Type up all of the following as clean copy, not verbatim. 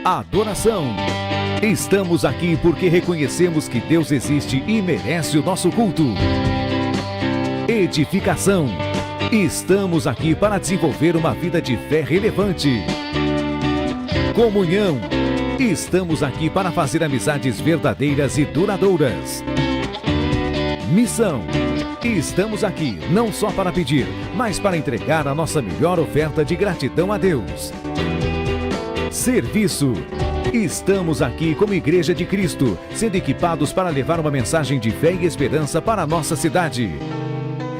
adoração. Estamos aqui porque reconhecemos que Deus existe e merece o nosso culto. Edificação. Estamos aqui para desenvolver uma vida de fé relevante. Comunhão. Estamos aqui para fazer amizades verdadeiras e duradouras. Missão. Estamos aqui não só para pedir, mas para entregar a nossa melhor oferta de gratidão a Deus. Serviço. Estamos aqui como Igreja de Cristo, sendo equipados para levar uma mensagem de fé e esperança para a nossa cidade.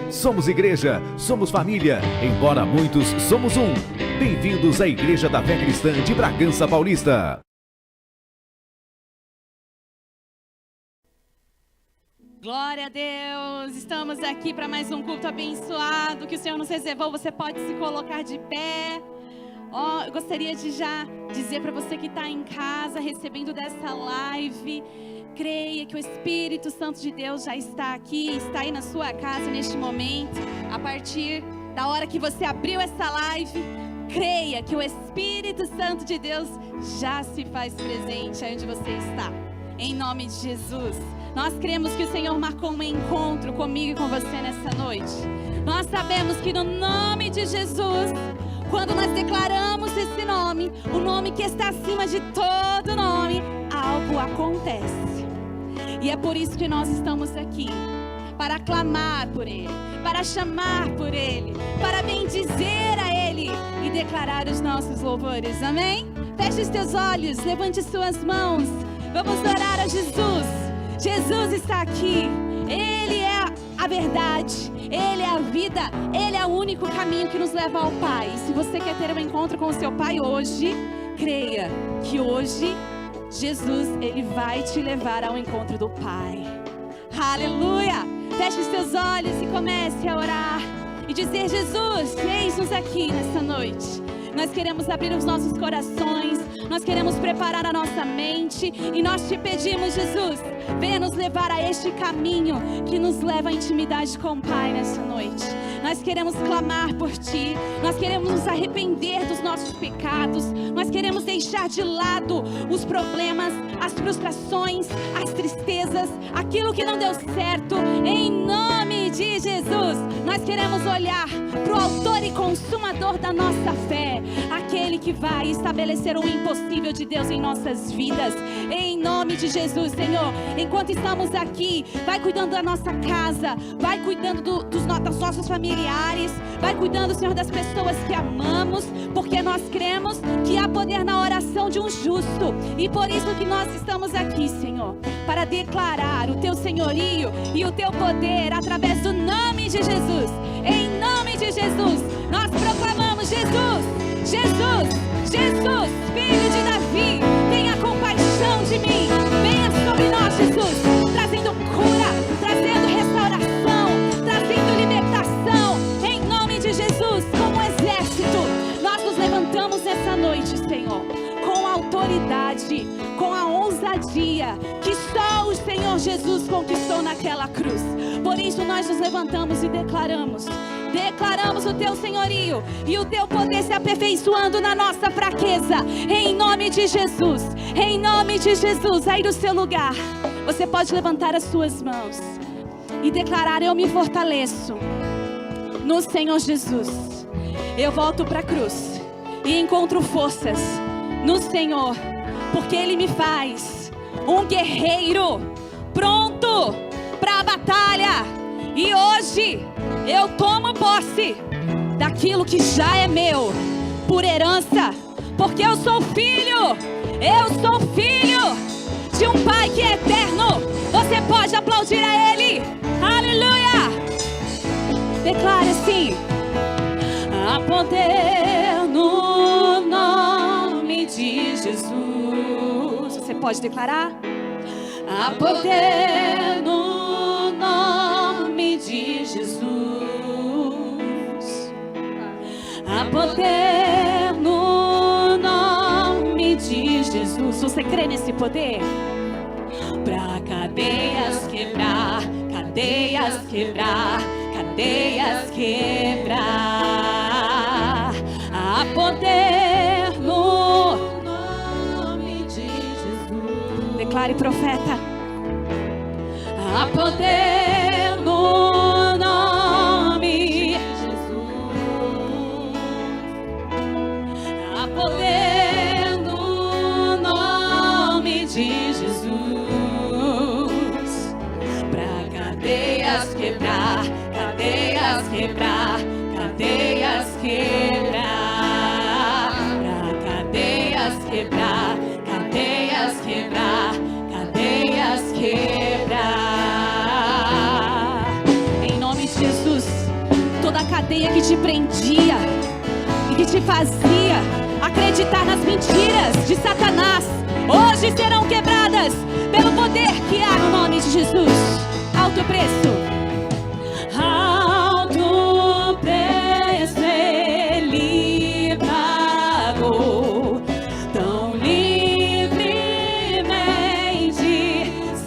Somos igreja, somos família, embora muitos somos um. Bem-vindos à Igreja da Fé Cristã de Bragança Paulista. Glória a Deus, estamos aqui para mais um culto abençoado que o Senhor nos reservou. Você pode se colocar de pé. Eu gostaria de já dizer para você que está em casa, recebendo dessa live, creia que o Espírito Santo de Deus já está aqui, está aí na sua casa neste momento. A partir da hora que você abriu essa live, creia que o Espírito Santo de Deus já se faz presente aí onde você está. Em nome de Jesus. Nós cremos que o Senhor marcou um encontro comigo e com você nessa noite. Nós sabemos que no nome de Jesus, quando nós declaramos esse nome, o nome que está acima de todo nome, algo acontece. E é por isso que nós estamos aqui, para clamar por Ele, para chamar por Ele, para bendizer a Ele e declarar os nossos louvores, amém? Feche os teus olhos, levante suas mãos, vamos orar a Jesus. Jesus está aqui, Ele é a verdade, Ele é a vida, Ele é o único caminho que nos leva ao Pai. Se você quer ter um encontro com o seu Pai hoje, creia que hoje Jesus, Ele vai te levar ao encontro do Pai. Aleluia! Feche os seus olhos e comece a orar e dizer: Jesus, eis-nos aqui nessa noite. Nós queremos abrir os nossos corações, nós queremos preparar a nossa mente e nós te pedimos, Jesus, venha nos levar a este caminho que nos leva à intimidade com o Pai nessa noite. Nós queremos clamar por Ti, nós queremos nos arrepender dos nossos pecados, nós queremos deixar de lado os problemas, as frustrações, as tristezas, aquilo que não deu certo. Em nome de Jesus, nós queremos olhar para o autor e consumador da nossa fé, aquele que vai estabelecer o impossível de Deus em nossas vidas. Em nome de Jesus, Senhor, enquanto estamos aqui, vai cuidando da nossa casa, vai cuidando dos nossos familiares, vai cuidando, Senhor, das pessoas que amamos, porque nós cremos que há poder na oração de um justo, e por isso que nós estamos aqui, Senhor, para declarar o Teu senhorio e o Teu poder através do nome de Jesus. Em nome de Jesus, nós proclamamos: Jesus, Jesus, Jesus, Filho de Davi, tenha compaixão de mim, venha sobre nós, Jesus, trazendo cura, trazendo restauração, trazendo libertação, em nome de Jesus. Como exército, nós nos levantamos nessa noite, Senhor, com a autoridade, com a ousadia que só o Senhor Jesus conquistou naquela cruz. Por isso nós nos levantamos e declaramos o Teu senhorio e o Teu poder se aperfeiçoando na nossa fraqueza, em nome de Jesus. Em nome de Jesus, aí do seu lugar, você pode levantar as suas mãos e declarar: eu me fortaleço no Senhor Jesus. Eu volto para a cruz e encontro forças no Senhor, porque Ele me faz um guerreiro pronto para a batalha. E hoje eu tomo posse daquilo que já é meu por herança, porque eu sou filho de um Pai que é eterno. Você pode aplaudir a Ele. Aleluia! Declare assim: há poder no nome de Jesus. Você pode declarar: há poder no nome de Jesus. Há poder no nome de Jesus. Você crê nesse poder? Pra cadeias quebrar, cadeias quebrar, cadeias quebrar. Há poder no nome Declare, profeta. Há poder no nome de Jesus. Há poder no nome de Jesus. Pra cadeias quebrar, cadeias quebrar, cadeias quebrar. Pra cadeias quebrar, cadeias quebrar, cadeias quebrar. Em nome de Jesus, toda a cadeia que te prendia e que te fazia acreditar nas mentiras de Satanás, hoje serão quebradas pelo poder que há no nome de Jesus. Alto preço. Alto preço Ele pagou, tão livremente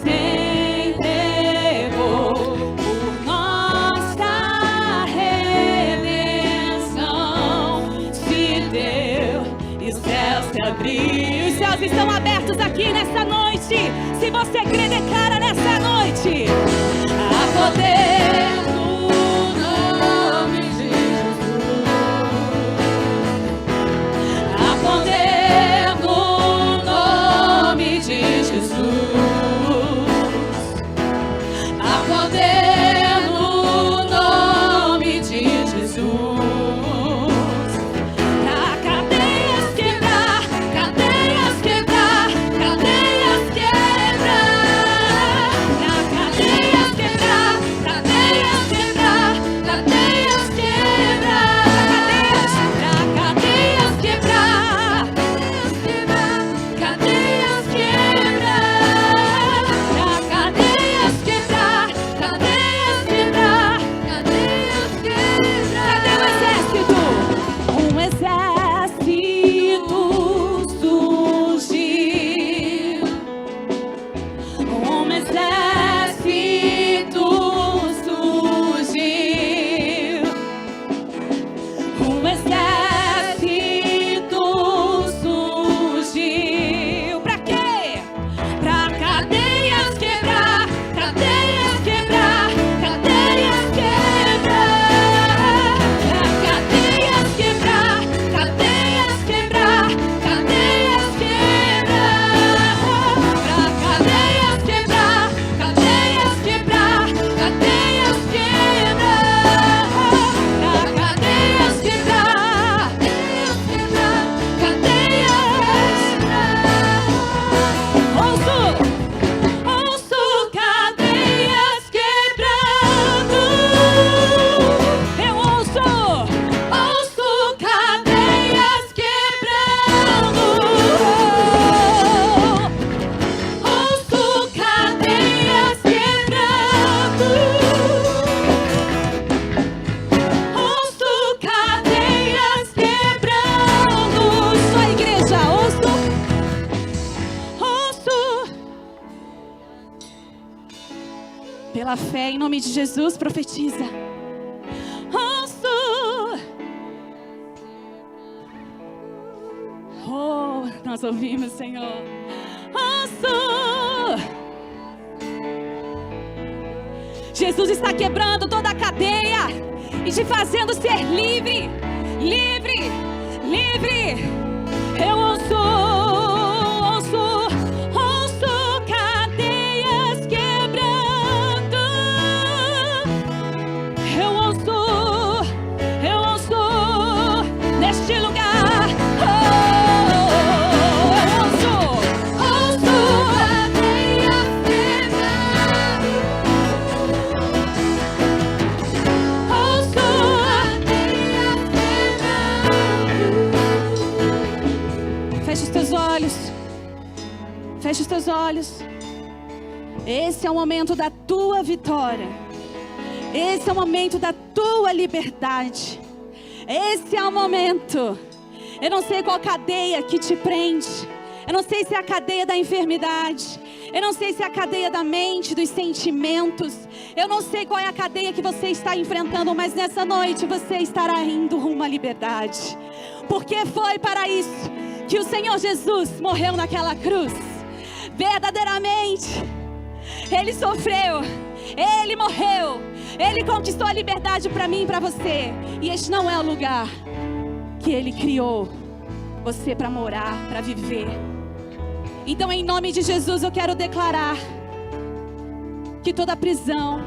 se entregou por nossa redenção. Se deu e os céus se abriram. Os céus estão abertos aqui nessa noite. Se você crê, declara nessa noite. Há poder no nome de Jesus. Há poder no nome de Jesus. Há poder no nome de Jesus. Pra cadeias quebrar, cadeias quebrar, cadeias quebrar. Pra cadeias quebrar, cadeias quebrar, cadeias quebrar. Pra cadeias quebrar, cadeias quebrar. Pra cadeias quebrar, cadeias quebrar, cadeias quebrar. Cadê o exército? Um exército surgiu. Um exército surgiu. Um exército surgiu. Pra quê? Pra cadeias quebrar, cadeias quebrar, cadeias quebrar. Pra cadeias quebrar, cadeias quebrar, cadeias quebrar. Pra cadeias quebrar, cadeias quebrar, cadeias quebrar. Pra cadeias quebrar, cadeias quebrar. Ouço cadeias quebrando. Eu ouço cadeias quebrando. Ouço cadeias quebrando. Ouço cadeias quebrando. Só igreja, ouço. Pela fé, em nome de Jesus, profetiza. Ouço. Oh, nós ouvimos, Senhor. Ouço. Jesus está quebrando toda a cadeia e te fazendo ser livre, livre, livre. Eu ouço cadeias quebrando. Eu ouço neste lugar. Eu ouço cadeias quebrando. Ouço cadeias quebrando. Feche os teus olhos. Feche os teus olhos. Esse é o momento da tua vitória. Esse é o momento da tua liberdade. Esse é o momento. Eu não sei qual cadeia que te prende. Eu não sei se é a cadeia da enfermidade. Eu não sei se é a cadeia da mente, dos sentimentos. Eu não sei qual é a cadeia que você está enfrentando, mas nessa noite você estará indo rumo à liberdade. Porque foi para isso que o Senhor Jesus morreu naquela cruz. verdadeiramente, Ele sofreu, Ele morreu, Ele conquistou a liberdade para mim e para você. E este não é o lugar que Ele criou você para morar, para viver. Então, em nome de Jesus, eu quero declarar que toda prisão,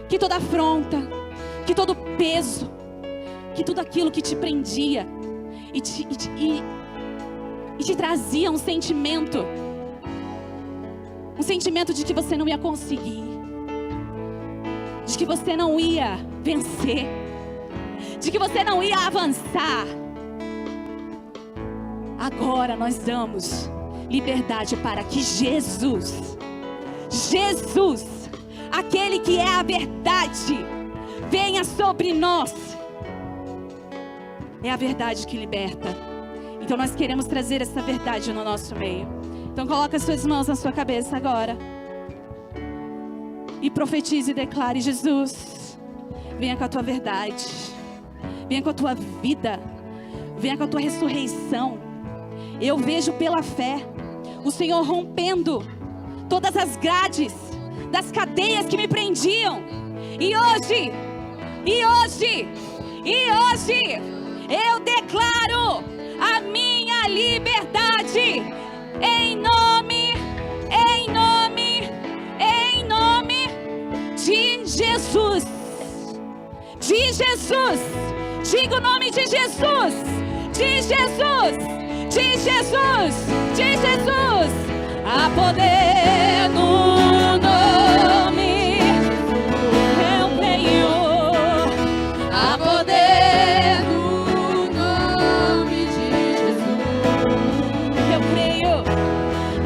que toda afronta, que todo peso, que tudo aquilo que te prendia e te trazia um sentimento de que você não ia conseguir, de que você não ia vencer, de que você não ia avançar. Agora nós damos liberdade para que Jesus, aquele que é a verdade, venha sobre nós. É a verdade que liberta. Então nós queremos trazer essa verdade no nosso meio. Então coloca as suas mãos na sua cabeça agora e profetize e declare: Jesus, venha com a tua verdade, venha com a tua vida, venha com a tua ressurreição. Eu vejo pela fé o Senhor rompendo todas as grades das cadeias que me prendiam. E hoje eu declaro a minha liberdade em nome de Jesus. De Jesus. Diga o nome de Jesus. De Jesus. De Jesus. De Jesus. Há poder no nome. Eu creio. Há poder no nome de Jesus. Eu creio.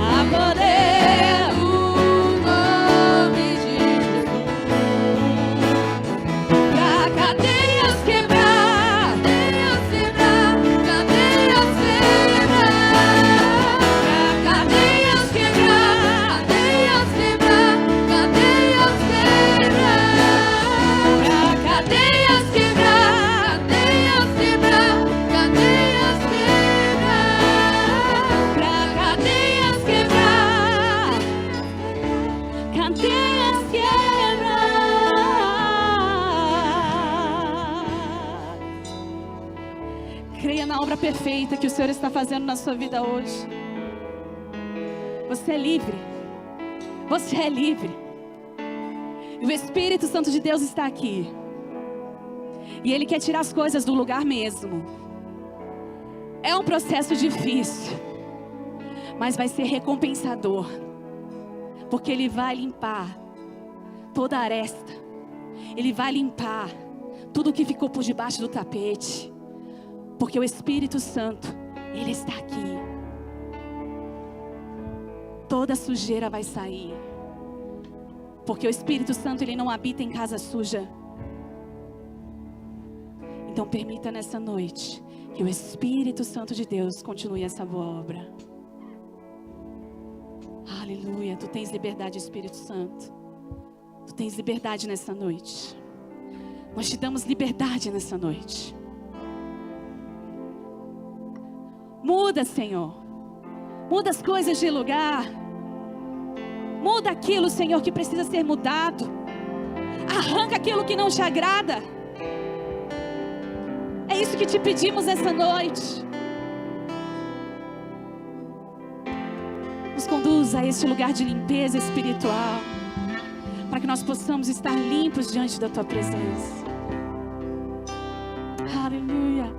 Há poder no nome de Jesus. Pra cadeias quebrar, cadeias quebrar, cadeias quebrar. Pra cadeias quebrar, cadeias quebrar, cadeias quebrar. Pra cadeias quebrar, cadeias quebrar, cadeias quebrar. Pra cadeias quebrar, cadeias quebrar. Creia na obra perfeita que o Senhor está fazendo na sua vida hoje. Você é livre. Você é livre. E o Espírito Santo de Deus está aqui. E Ele quer tirar as coisas do lugar mesmo. É um processo difícil, mas vai ser recompensador. Porque Ele vai limpar toda a aresta. Ele vai limpar tudo que ficou por debaixo do tapete. Porque o Espírito Santo, Ele está aqui. Toda sujeira vai sair. Porque o Espírito Santo, Ele não habita em casa suja. Então permita nessa noite que o Espírito Santo de Deus continue essa boa obra. Aleluia. Tu tens liberdade, Espírito Santo. Tu tens liberdade nessa noite. Nós te damos liberdade nessa noite. Muda, Senhor. Muda as coisas de lugar. Muda aquilo, Senhor, que precisa ser mudado. Arranca aquilo que não te agrada. É isso que te pedimos essa noite. Nos conduza a este lugar de limpeza espiritual, para que nós possamos estar limpos diante da Tua presença. Aleluia.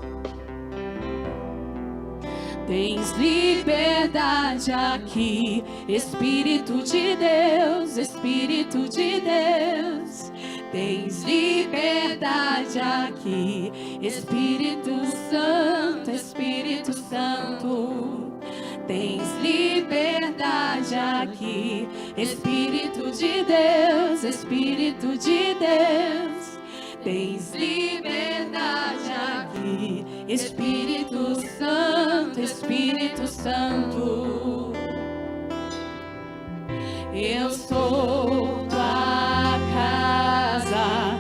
Tens liberdade aqui, Espírito de Deus, Espírito de Deus. Tens liberdade aqui, Espírito Santo, Espírito Santo. Tens liberdade aqui, Espírito de Deus, Espírito de Deus. Tens liberdade aqui, Espírito Santo, Espírito Santo. Eu sou tua casa,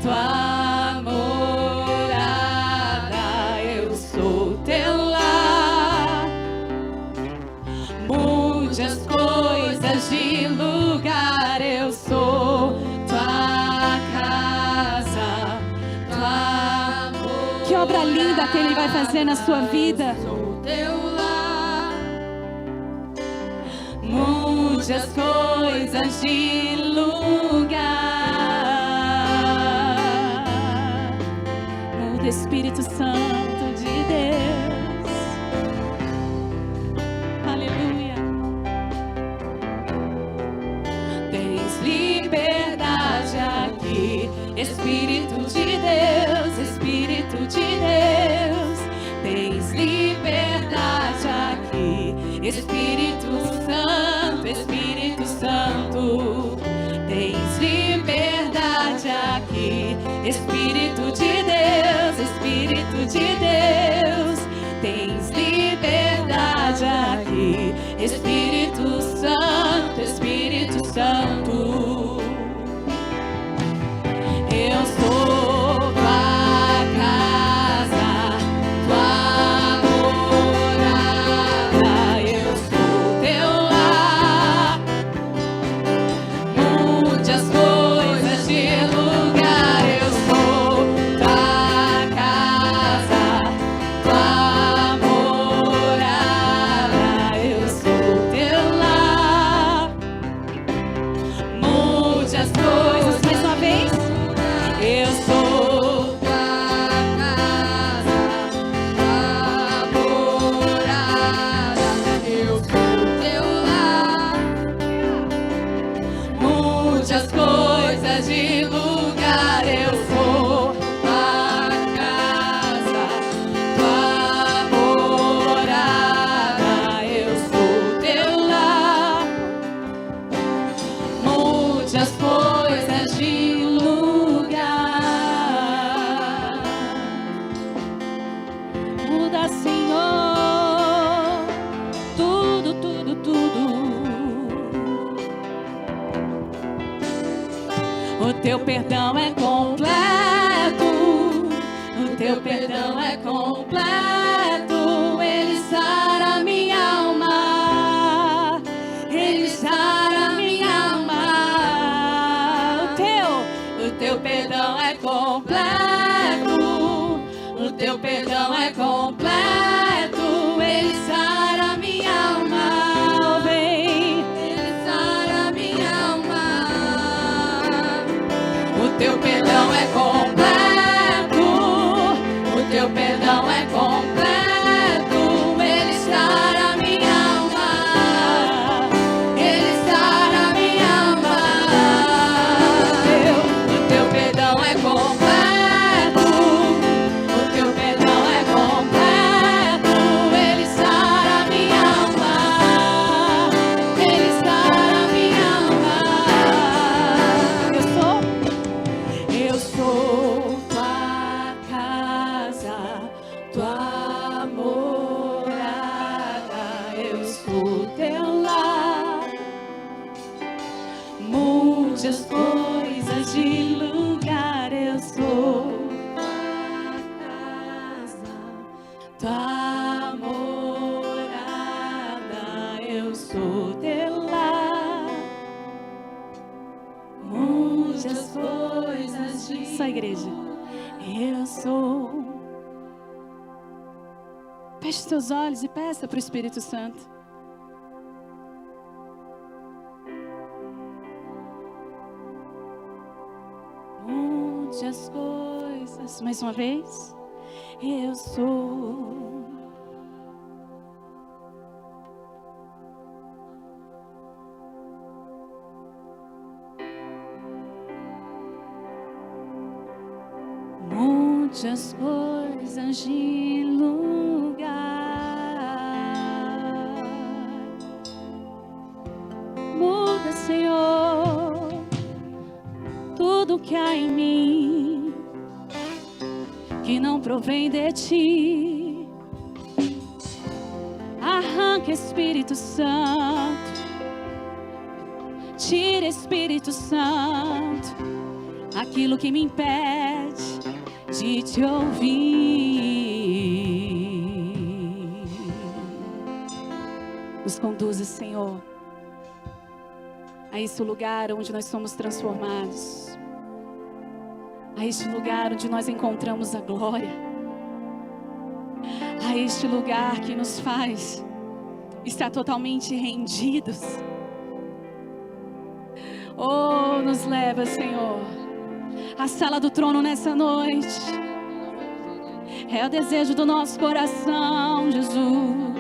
tua morada. Eu sou teu lar. Mude as vai fazer na sua vida. Sou teu lar. Mude as coisas de lugar. Muda, Espírito Santo de Deus. Aleluia. Tens liberdade aqui, Espírito de Deus, Espírito de Deus. Tens liberdade aqui, Espírito Santo, Espírito Santo. Tens liberdade aqui, Espírito de Deus, Espírito de Deus. Tens liberdade aqui, Espírito Santo, Espírito Santo. Eu sou tua casa, tua morada, eu sou teu lar. Mude as coisas de lugar, eu sou tua casa, tua morada, eu sou teu lar. Mude as coisas, Mais uma vez. eu sou tua casa, tua morada, eu sou teu lar. Mude as coisas de lugar, eu sou tua casa, tua morada, eu sou teu lar. Mude as coisas de lugar. Muda, Senhor, tudo, tudo, tudo. O teu perdão é completo, o teu perdão é completo. Ele sara minha alma, ele sara minha alma. O teu perdão é completo, o teu perdão é completo. Ele sara minha alma, vem, ele sara minha alma. O teu perdão é completo, o teu perdão é completo. Ele sara minha alma, ele sara minha alma. O teu perdão é completo, o teu perdão é completo. Ele sara minha alma, ele sara minha alma. Eu sou tua casa, tua morada, eu sou teu lar. Mude as coisas de lugar, eu sou tua casa, tua morada, eu sou teu lar. Mude as coisas de Só igreja. eu sou. Feche seus olhos e peça para o Espírito Santo. Mude as coisas. Mais uma vez. Eu sou. Mude as coisas de lugar. Muda, Senhor, tudo que há em mim que não provém de ti. Arranca, Espírito Santo. Tira, Espírito Santo, aquilo que me impede de te ouvir. Nos conduza, Senhor, a esse lugar onde nós somos transformados, a este lugar onde nós encontramos a glória, a este lugar que nos faz estar totalmente rendidos. Oh, nos leva, Senhor, à sala do trono nessa noite. É o desejo do nosso coração, Jesus.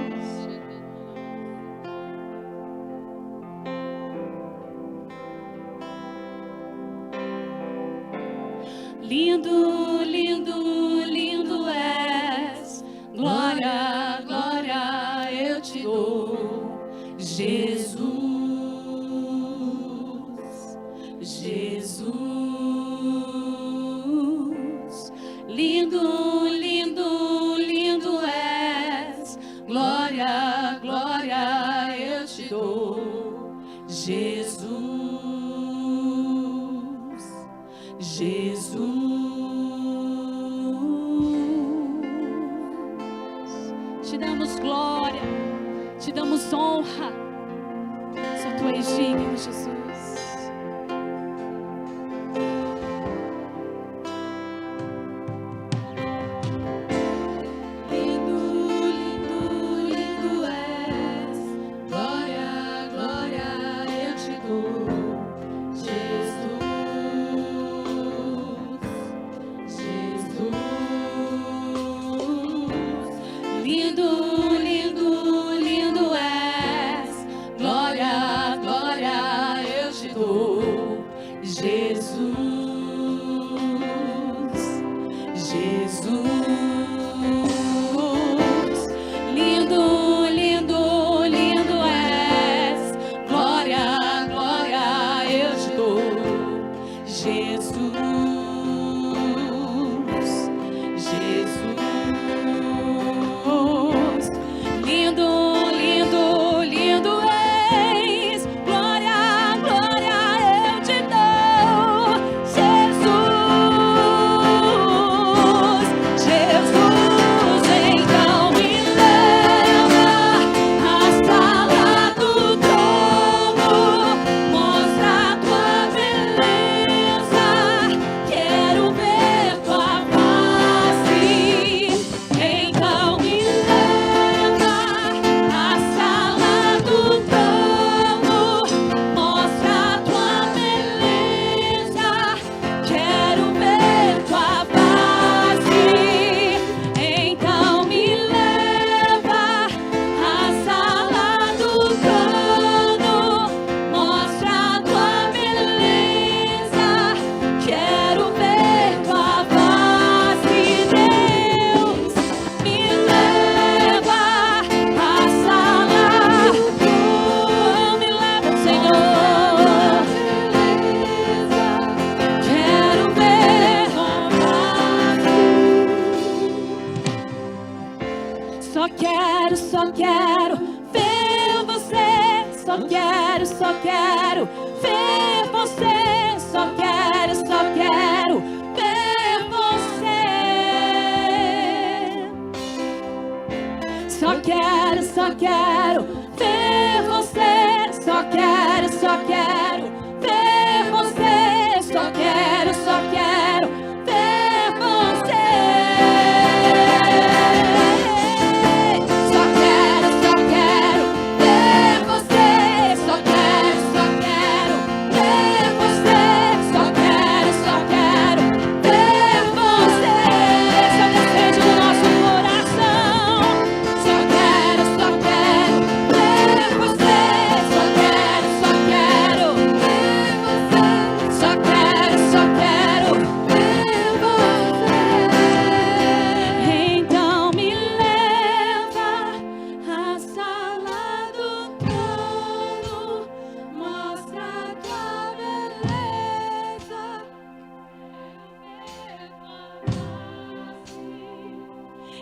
Lindo, lindo, lindo és. Glória, glória eu te dou, Jesus, Jesus. Lindo, lindo, lindo és. Glória, glória eu te dou, Jesus, Jesus. Te damos glória, te damos honra. Só tu és digno, Jesus.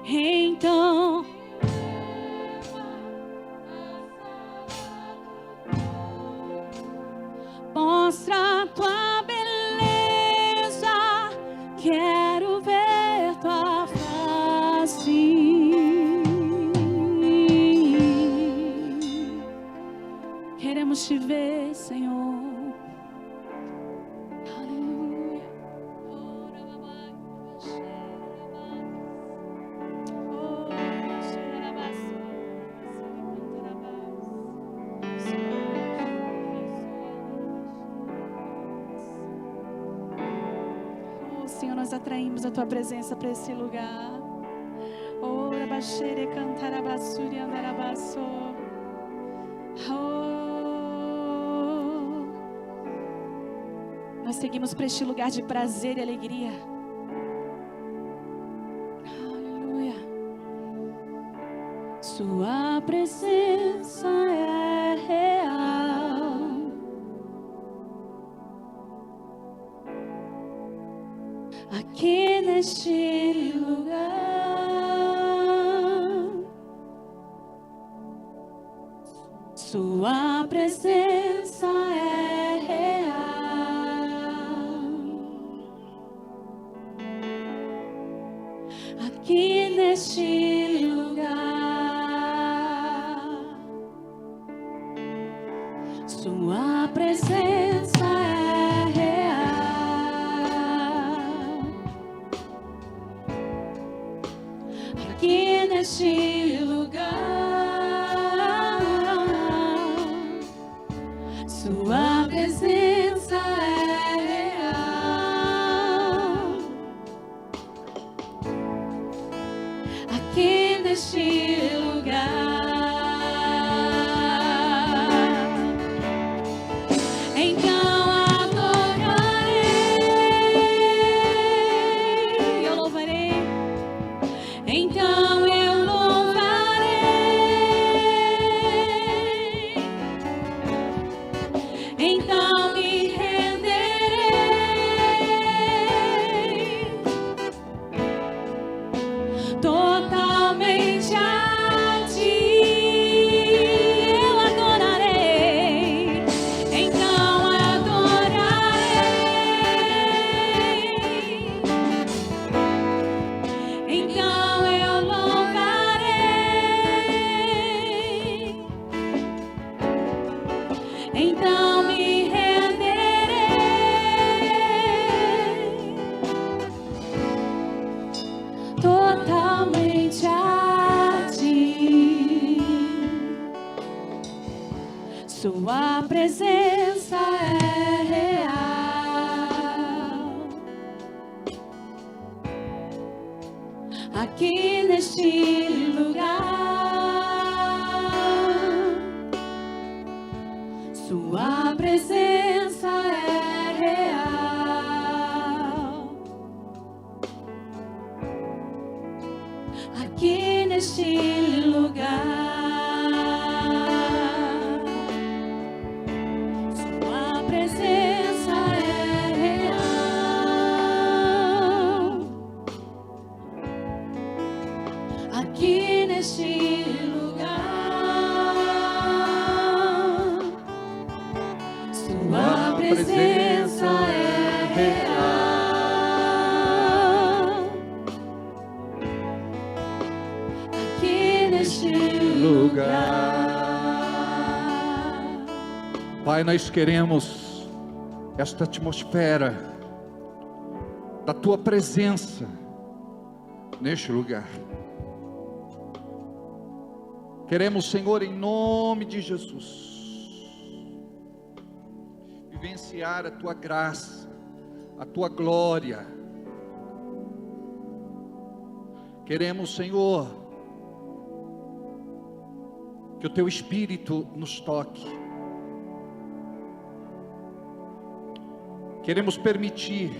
Então, mostra tua beleza, quero ver tua face. Queremos te ver, Senhor. Aleluia. Oh, nós atraímos a tua presença para esse lugar. Oh, rabaxere cantarabassuri andarabasso. Oh, nós seguimos para este lugar de prazer e alegria. Aleluia. Sua presença é real. Aqui neste lugar, sua presença é real. Aqui neste lugar, sua presença é real. Aqui neste lugar, sua presença é real. Aqui neste lugar, então adorarei, eu louvarei, então eu louvarei, então me renderei totalmente a ti, eu adorarei, então adorarei, então eu louvarei, então me renderei totalmente a ti. Sua presença é real. Aqui neste lugar, sua presença é real. Aqui neste lugar, sua presença é real. Aqui neste lugar, sua presença é real. Aqui neste lugar. Pai, nós queremos esta atmosfera da tua presença neste lugar. Queremos, Senhor, em nome de Jesus, vivenciar a tua graça, a tua glória. Queremos, Senhor, que o teu Espírito nos toque. Queremos permitir,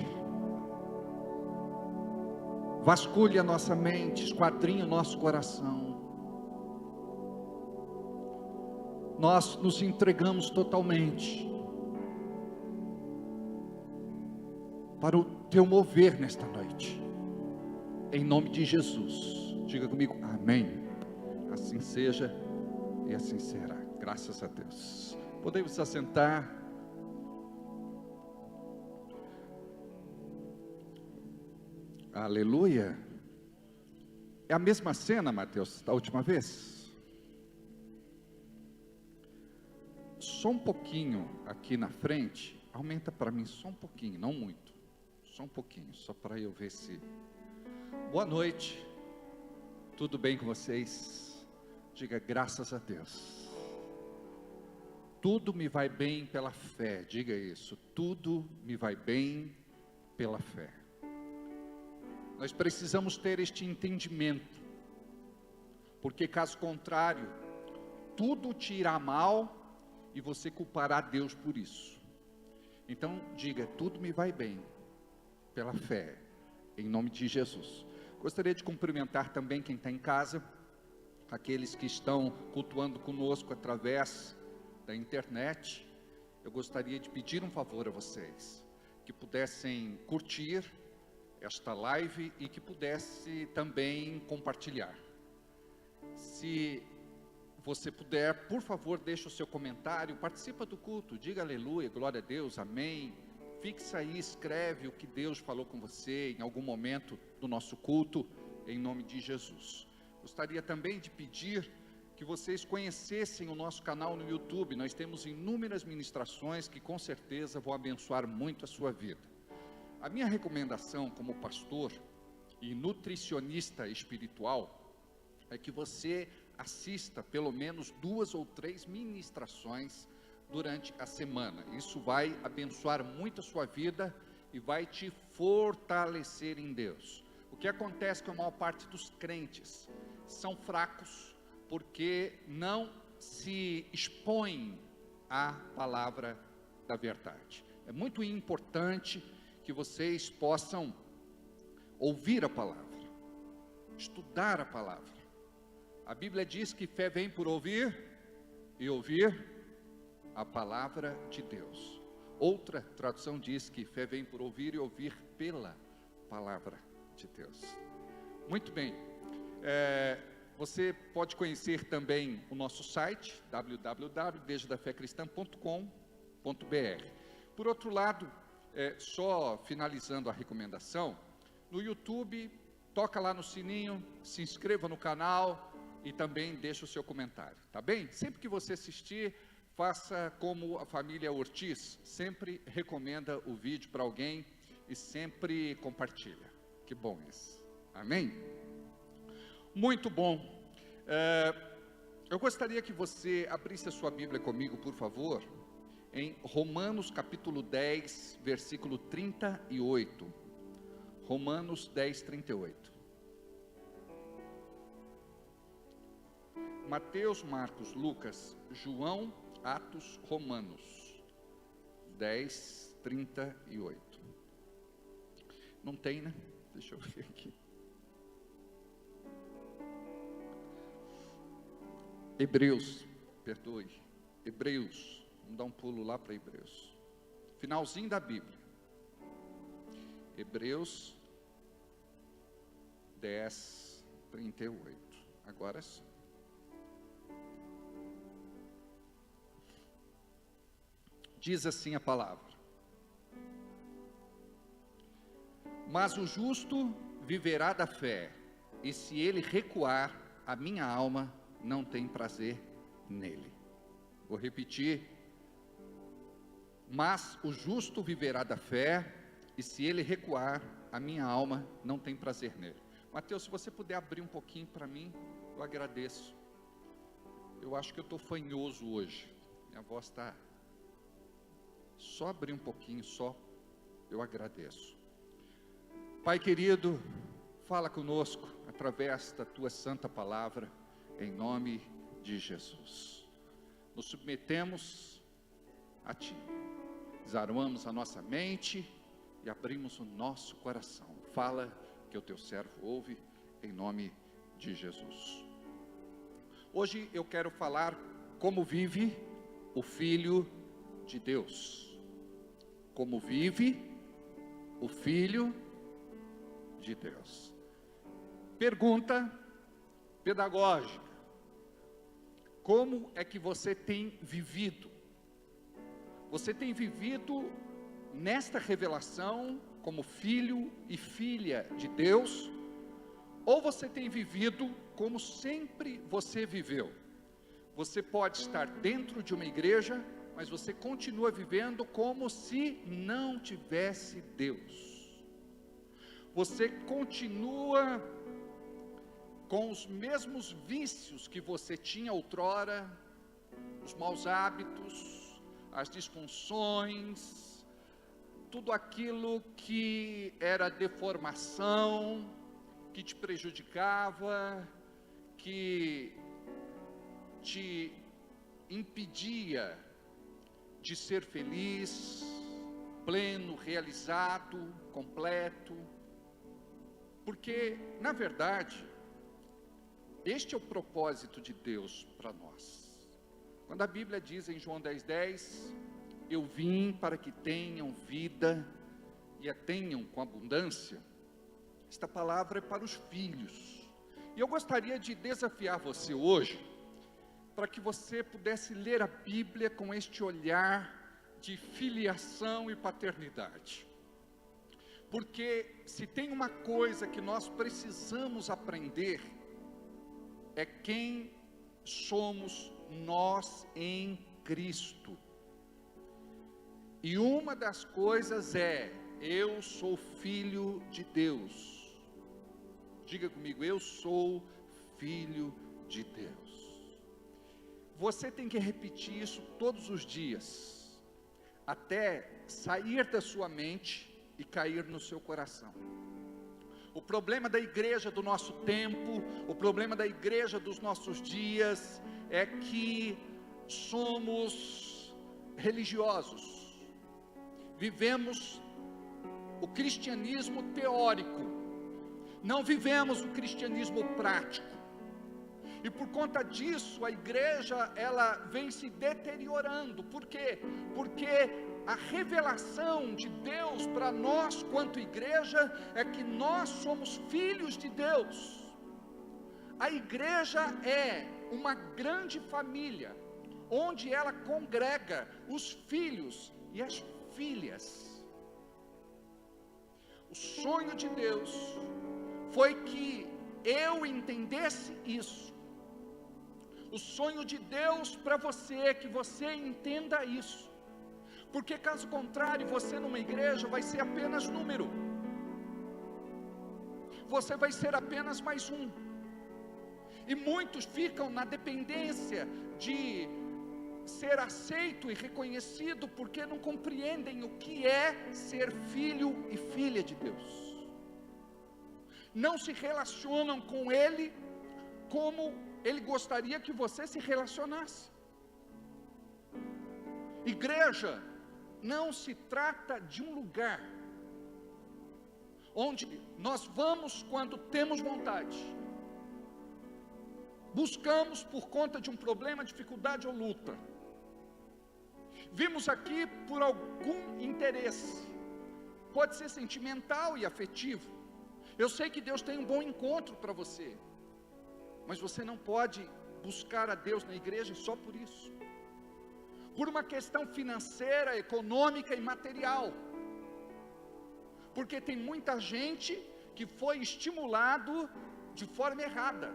vasculhe a nossa mente, esquadrinhe o nosso coração. Nós nos entregamos totalmente para o teu mover nesta noite, em nome de Jesus. Diga comigo, amém. Assim seja e assim será, graças a Deus. Podemos assentar. Aleluia. É a mesma cena, Mateus, da última vez? Só um pouquinho aqui na frente, aumenta para mim só um pouquinho, não muito, só um pouquinho, só para eu ver se... Boa noite, tudo bem com vocês? Diga graças a Deus. Tudo me vai bem pela fé, diga isso, tudo me vai bem pela fé. Nós precisamos ter este entendimento, porque caso contrário, tudo te irá mal e você culpará Deus por isso. Então diga, tudo me vai bem, pela fé, em nome de Jesus. Gostaria de cumprimentar também quem está em casa, aqueles que estão cultuando conosco através da internet. Eu gostaria de pedir um favor a vocês, que pudessem curtir esta live e que pudesse também compartilhar. Se você puder, por favor, deixe o seu comentário, participa do culto, diga aleluia, glória a Deus, amém. Fixa aí, escreve o que Deus falou com você em algum momento do nosso culto, em nome de Jesus. Gostaria também de pedir que vocês conhecessem o nosso canal no YouTube. Nós temos inúmeras ministrações que com certeza vão abençoar muito a sua vida. A minha recomendação como pastor e nutricionista espiritual é que você assista pelo menos 2 ou 3 ministrações durante a semana. Isso vai abençoar muito a sua vida e vai te fortalecer em Deus. O que acontece com a maior parte dos crentes são fracos porque não se expõem à palavra da verdade. É muito importante que vocês possam ouvir a palavra, estudar a palavra. A Bíblia diz que fé vem por ouvir e ouvir a palavra de Deus. Outra tradução diz que fé vem por ouvir e ouvir pela palavra de Deus. Muito bem, você pode conhecer também o nosso site, www.igrejadafecristã.com.br. Por outro lado, só finalizando a recomendação, no YouTube, toca lá no sininho, se inscreva no canal e também deixa o seu comentário, tá bem? Sempre que você assistir, faça como a família Ortiz, sempre recomenda o vídeo para alguém e sempre compartilha. Que bom isso, amém? Muito bom. Eu gostaria que você abrisse a sua Bíblia comigo, por favor, em Romanos capítulo 10, versículo 38. Romanos 10, 38. Mateus, Marcos, Lucas, João, Atos, Romanos 10, 38. Não tem, né? Deixa eu ver aqui. Hebreus, perdoe. Hebreus, vamos dar um pulo lá para Hebreus. Finalzinho da Bíblia. Hebreus 10, 38. Agora sim. Diz assim a palavra: mas o justo viverá da fé, e se ele recuar, a minha alma não tem prazer nele. Vou repetir: mas o justo viverá da fé, e se ele recuar, a minha alma não tem prazer nele. Mateus, se você puder abrir um pouquinho para mim, eu agradeço. Eu acho que eu estou fanhoso hoje, minha voz está... Só abrir um pouquinho, só, eu agradeço. Pai querido, fala conosco através da Tua santa palavra, em nome de Jesus. Nos submetemos a Ti, desarmamos a nossa mente e abrimos o nosso coração. Fala que o Teu servo ouve, em nome de Jesus. Hoje eu quero falar como vive o Filho de Deus. Como vive o Filho de Deus. Pergunta pedagógica: como é que você tem vivido? Você tem vivido nesta revelação como filho e filha de Deus? Ou você tem vivido como sempre você viveu? Você pode estar dentro de uma igreja, mas você continua vivendo como se não tivesse Deus. Você continua com os mesmos vícios que você tinha outrora, os maus hábitos, as disfunções, tudo aquilo que era deformação, que te prejudicava, que te impedia de ser feliz, pleno, realizado, completo. Porque, na verdade, este é o propósito de Deus para nós. Quando a Bíblia diz em João 10:10, eu vim para que tenham vida e a tenham com abundância, esta palavra é para os filhos. E eu gostaria de desafiar você hoje, para que você pudesse ler a Bíblia com este olhar de filiação e paternidade. Porque se tem uma coisa que nós precisamos aprender, é quem somos nós em Cristo. E uma das coisas é, eu sou filho de Deus. Diga comigo, eu sou filho de Deus. Você tem que repetir isso todos os dias, até sair da sua mente e cair no seu coração. O problema da igreja do nosso tempo, o problema da igreja dos nossos dias, é que somos religiosos, vivemos o cristianismo teórico, não vivemos o cristianismo prático. E por conta disso, a igreja, ela vem se deteriorando. Por quê? Porque a revelação de Deus para nós, quanto igreja, é que nós somos filhos de Deus. A igreja é uma grande família, onde ela congrega os filhos e as filhas. O sonho de Deus foi que eu entendesse isso. O sonho de Deus para você é que você entenda isso. Porque caso contrário, você numa igreja vai ser apenas número. Você vai ser apenas mais um. E muitos ficam na dependência de ser aceito e reconhecido, porque não compreendem o que é ser filho e filha de Deus. Não se relacionam com Ele como Ele gostaria que você se relacionasse. Igreja não se trata de um lugar onde nós vamos quando temos vontade, buscamos por conta de um problema, dificuldade ou luta, vimos aqui por algum interesse, pode ser sentimental e afetivo. Eu sei que Deus tem um bom encontro para você, mas você não pode buscar a Deus na igreja só por isso, por uma questão financeira, econômica e material, porque tem muita gente que foi estimulado de forma errada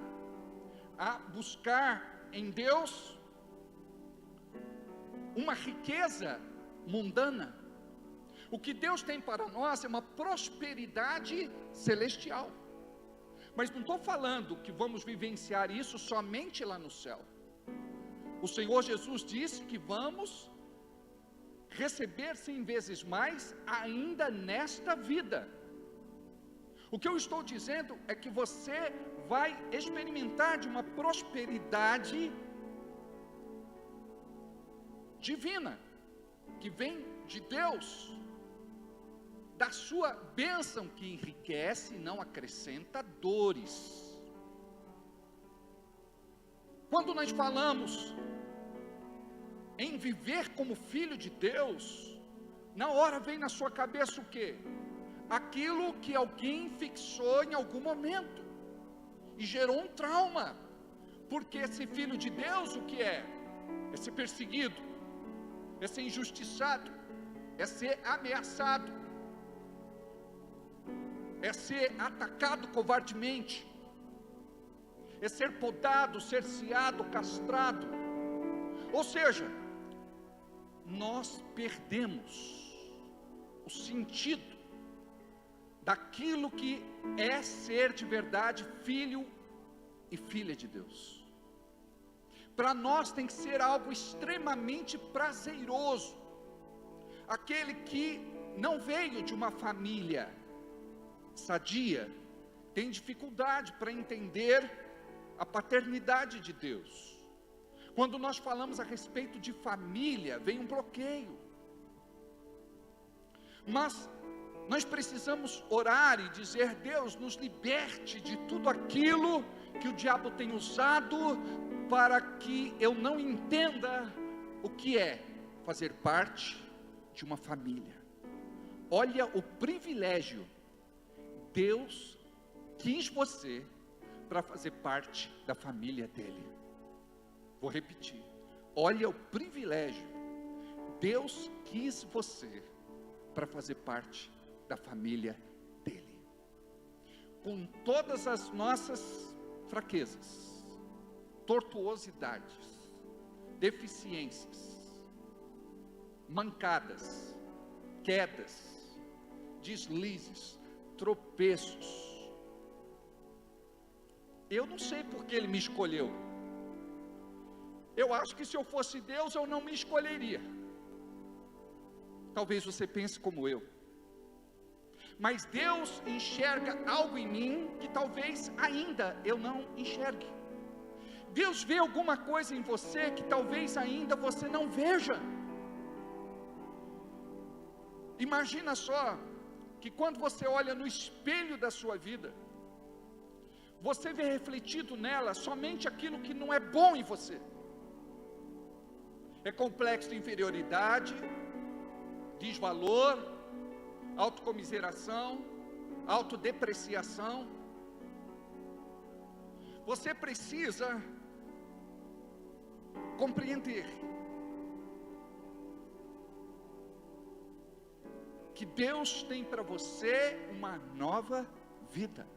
a buscar em Deus uma riqueza mundana. O que Deus tem para nós é uma prosperidade celestial. Mas não estou falando que vamos vivenciar isso somente lá no céu. O Senhor Jesus disse que vamos receber 100 vezes mais ainda nesta vida. O que eu estou dizendo é que você vai experimentar de uma prosperidade divina, que vem de Deus, da sua bênção que enriquece e não acrescenta dores. Quando nós falamos em viver como filho de Deus, na hora vem na sua cabeça o quê? Aquilo que alguém fixou em algum momento e gerou um trauma, porque esse filho de Deus o que é? É ser perseguido, é ser injustiçado, é ser ameaçado, é ser atacado covardemente, é ser podado, cerceado, castrado. Ou seja, nós perdemos o sentido daquilo que é ser de verdade filho e filha de Deus. Para nós tem que ser algo extremamente prazeroso, aquele que não veio de uma família sadia, tem dificuldade para entender a paternidade de Deus. Quando nós falamos a respeito de família, vem um bloqueio. Mas nós precisamos orar e dizer: Deus, nos liberte de tudo aquilo que o diabo tem usado para que eu não entenda o que é fazer parte de uma família. Olha o privilégio. Deus quis você para fazer parte da família dele. Vou repetir. Olha o privilégio. Deus quis você para fazer parte da família dele. Com todas as nossas fraquezas, tortuosidades, deficiências, mancadas, quedas, deslizes, tropeços. Eu não sei porque ele me escolheu. Eu acho que se eu fosse Deus, eu não me escolheria. Talvez você pense como eu. Mas Deus enxerga algo em mim que talvez ainda eu não enxergue. Deus vê alguma coisa em você que talvez ainda você não veja. Imagina só que quando você olha no espelho da sua vida, você vê refletido nela somente aquilo que não é bom em você. É complexo de inferioridade, desvalor, autocomiseração, autodepreciação. Você precisa compreender que Deus tem para você uma nova vida.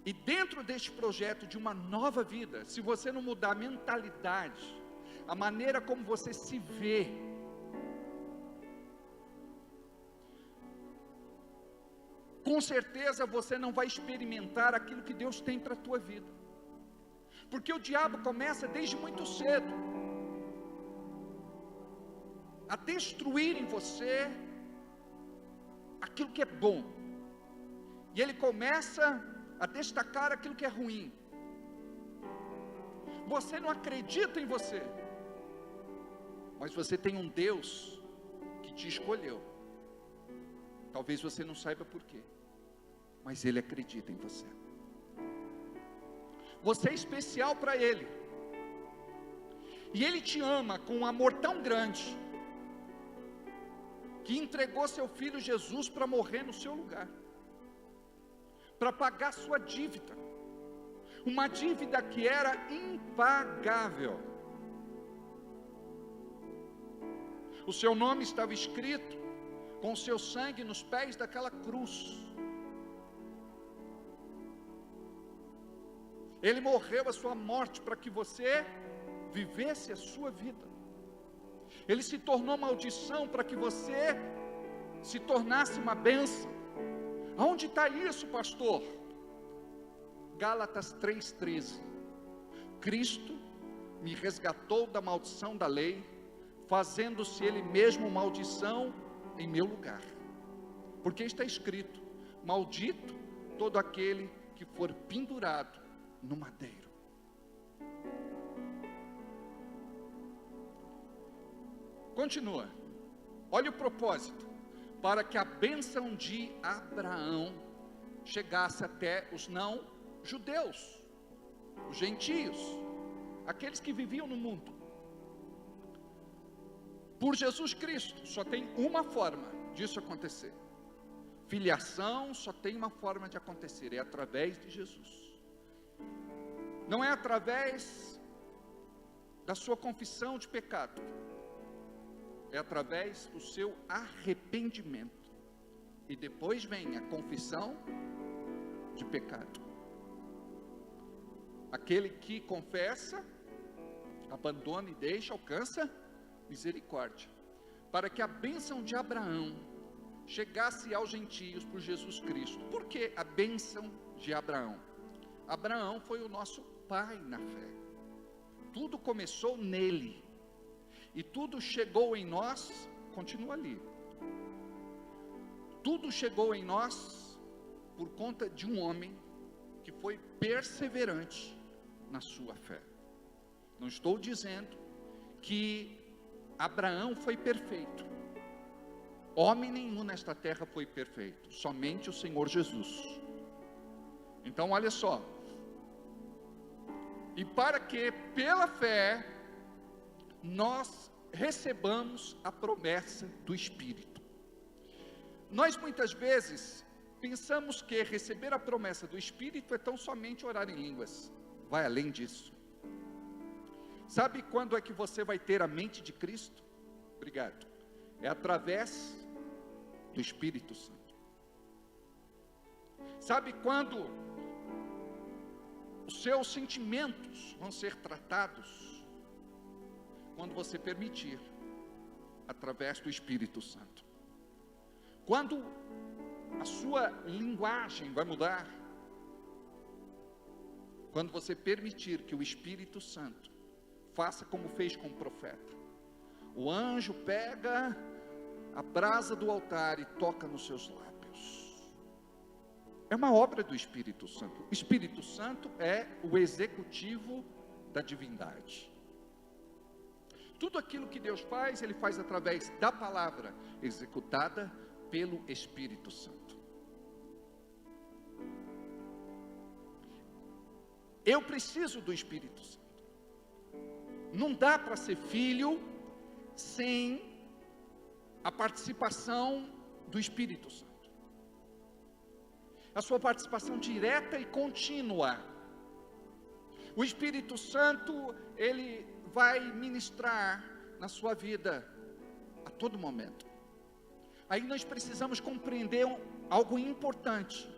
E dentro deste projeto de uma nova vida, se você não mudar a mentalidade, a maneira como você se vê, com certeza você não vai experimentar aquilo que Deus tem para a tua vida. Porque o diabo começa desde muito cedo a destruir em você aquilo que é bom. E ele começa a destacar aquilo que é ruim. Você não acredita em você, mas você tem um Deus que te escolheu. Talvez você não saiba por quê, mas Ele acredita em você. Você é especial para Ele, e Ele te ama com um amor tão grande, que entregou seu Filho Jesus para morrer no seu lugar, para pagar sua dívida, uma dívida que era impagável. O seu nome estava escrito com o seu sangue nos pés daquela cruz. Ele morreu a sua morte para que você vivesse a sua vida. Ele se tornou maldição para que você se tornasse uma bênção. Aonde está isso, pastor? Gálatas 3,13. Cristo me resgatou da maldição da lei, fazendo-se Ele mesmo maldição em meu lugar. Porque está escrito: maldito todo aquele que for pendurado no madeiro. Continua. Olha o propósito: para que a bênção de Abraão chegasse até os não judeus, os gentios, aqueles que viviam no mundo. Por Jesus Cristo, só tem uma forma disso acontecer. Filiação só tem uma forma de acontecer, é através de Jesus. Não é através da sua confissão de pecado, é através do seu arrependimento. E depois vem a confissão de pecado. Aquele que confessa, abandona e deixa, alcança misericórdia. Para que a bênção de Abraão chegasse aos gentios por Jesus Cristo. Por que a bênção de Abraão? Abraão foi o nosso pai na fé. Tudo começou nele. E tudo chegou em nós, continua ali. Tudo chegou em nós por conta de um homem que foi perseverante na sua fé. Não estou dizendo que Abraão foi perfeito. Homem nenhum nesta terra foi perfeito, somente o Senhor Jesus. Então olha só. E para que pela fé nós recebamos a promessa do Espírito. Nós muitas vezes pensamos que receber a promessa do Espírito é tão somente orar em línguas. Vai além disso. Sabe quando é que você vai ter a mente de Cristo? Obrigado. É através do Espírito Santo. Sabe quando os seus sentimentos vão ser tratados? Quando você permitir, através do Espírito Santo. Quando a sua linguagem vai mudar, quando você permitir que o Espírito Santo faça como fez com o profeta. O anjo pega a brasa do altar e toca nos seus lábios. É uma obra do Espírito Santo. O Espírito Santo é o executivo da divindade. Tudo aquilo que Deus faz, Ele faz através da palavra, executada pelo Espírito Santo. Eu preciso do Espírito Santo. Não dá para ser filho sem a participação do Espírito Santo. A sua participação direta e contínua. O Espírito Santo, Ele vai ministrar na sua vida a todo momento. Aí nós precisamos compreender algo importante.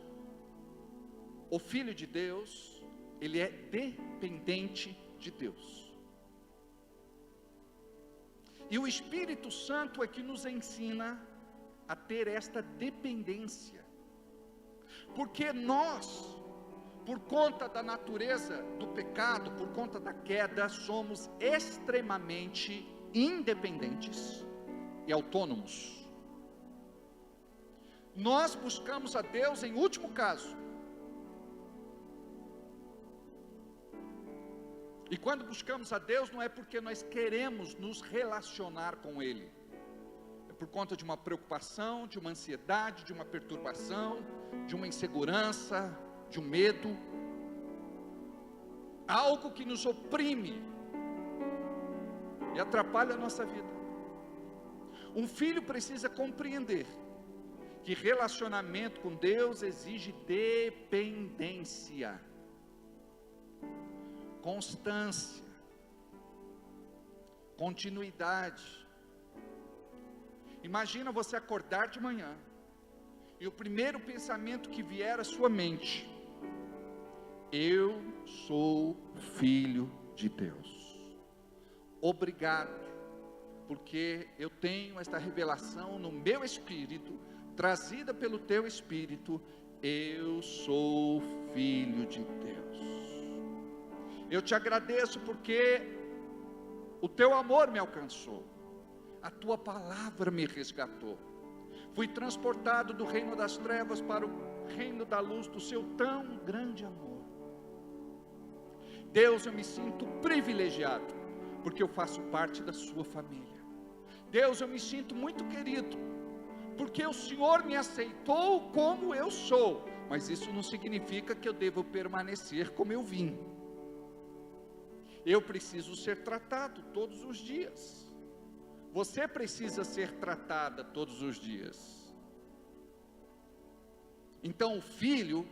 O Filho de Deus, ele é dependente de Deus. E o Espírito Santo é que nos ensina a ter esta dependência. Porque nós, por conta da natureza do pecado, por conta da queda, somos extremamente independentes e autônomos. Nós buscamos a Deus em último caso. E quando buscamos a Deus, não é porque nós queremos nos relacionar com Ele. É por conta de uma preocupação, de uma ansiedade, de uma perturbação, de uma insegurança, de um medo. Algo que nos oprime e atrapalha a nossa vida. Um filho precisa compreender que relacionamento com Deus exige dependência, constância, continuidade. Imagina você acordar de manhã e o primeiro pensamento que vier à sua mente: eu sou filho de Deus. Obrigado, porque eu tenho esta revelação no meu espírito, trazida pelo teu Espírito. Eu sou filho de Deus. Eu te agradeço porque o teu amor me alcançou, a tua palavra me resgatou. Fui transportado do reino das trevas para o reino da luz do seu tão grande amor. Deus, eu me sinto privilegiado, porque eu faço parte da sua família. Deus, eu me sinto muito querido, porque o Senhor me aceitou como eu sou, mas isso não significa que eu devo permanecer como eu vim. Eu preciso ser tratado todos os dias. Você precisa ser tratada todos os dias. Então o filho,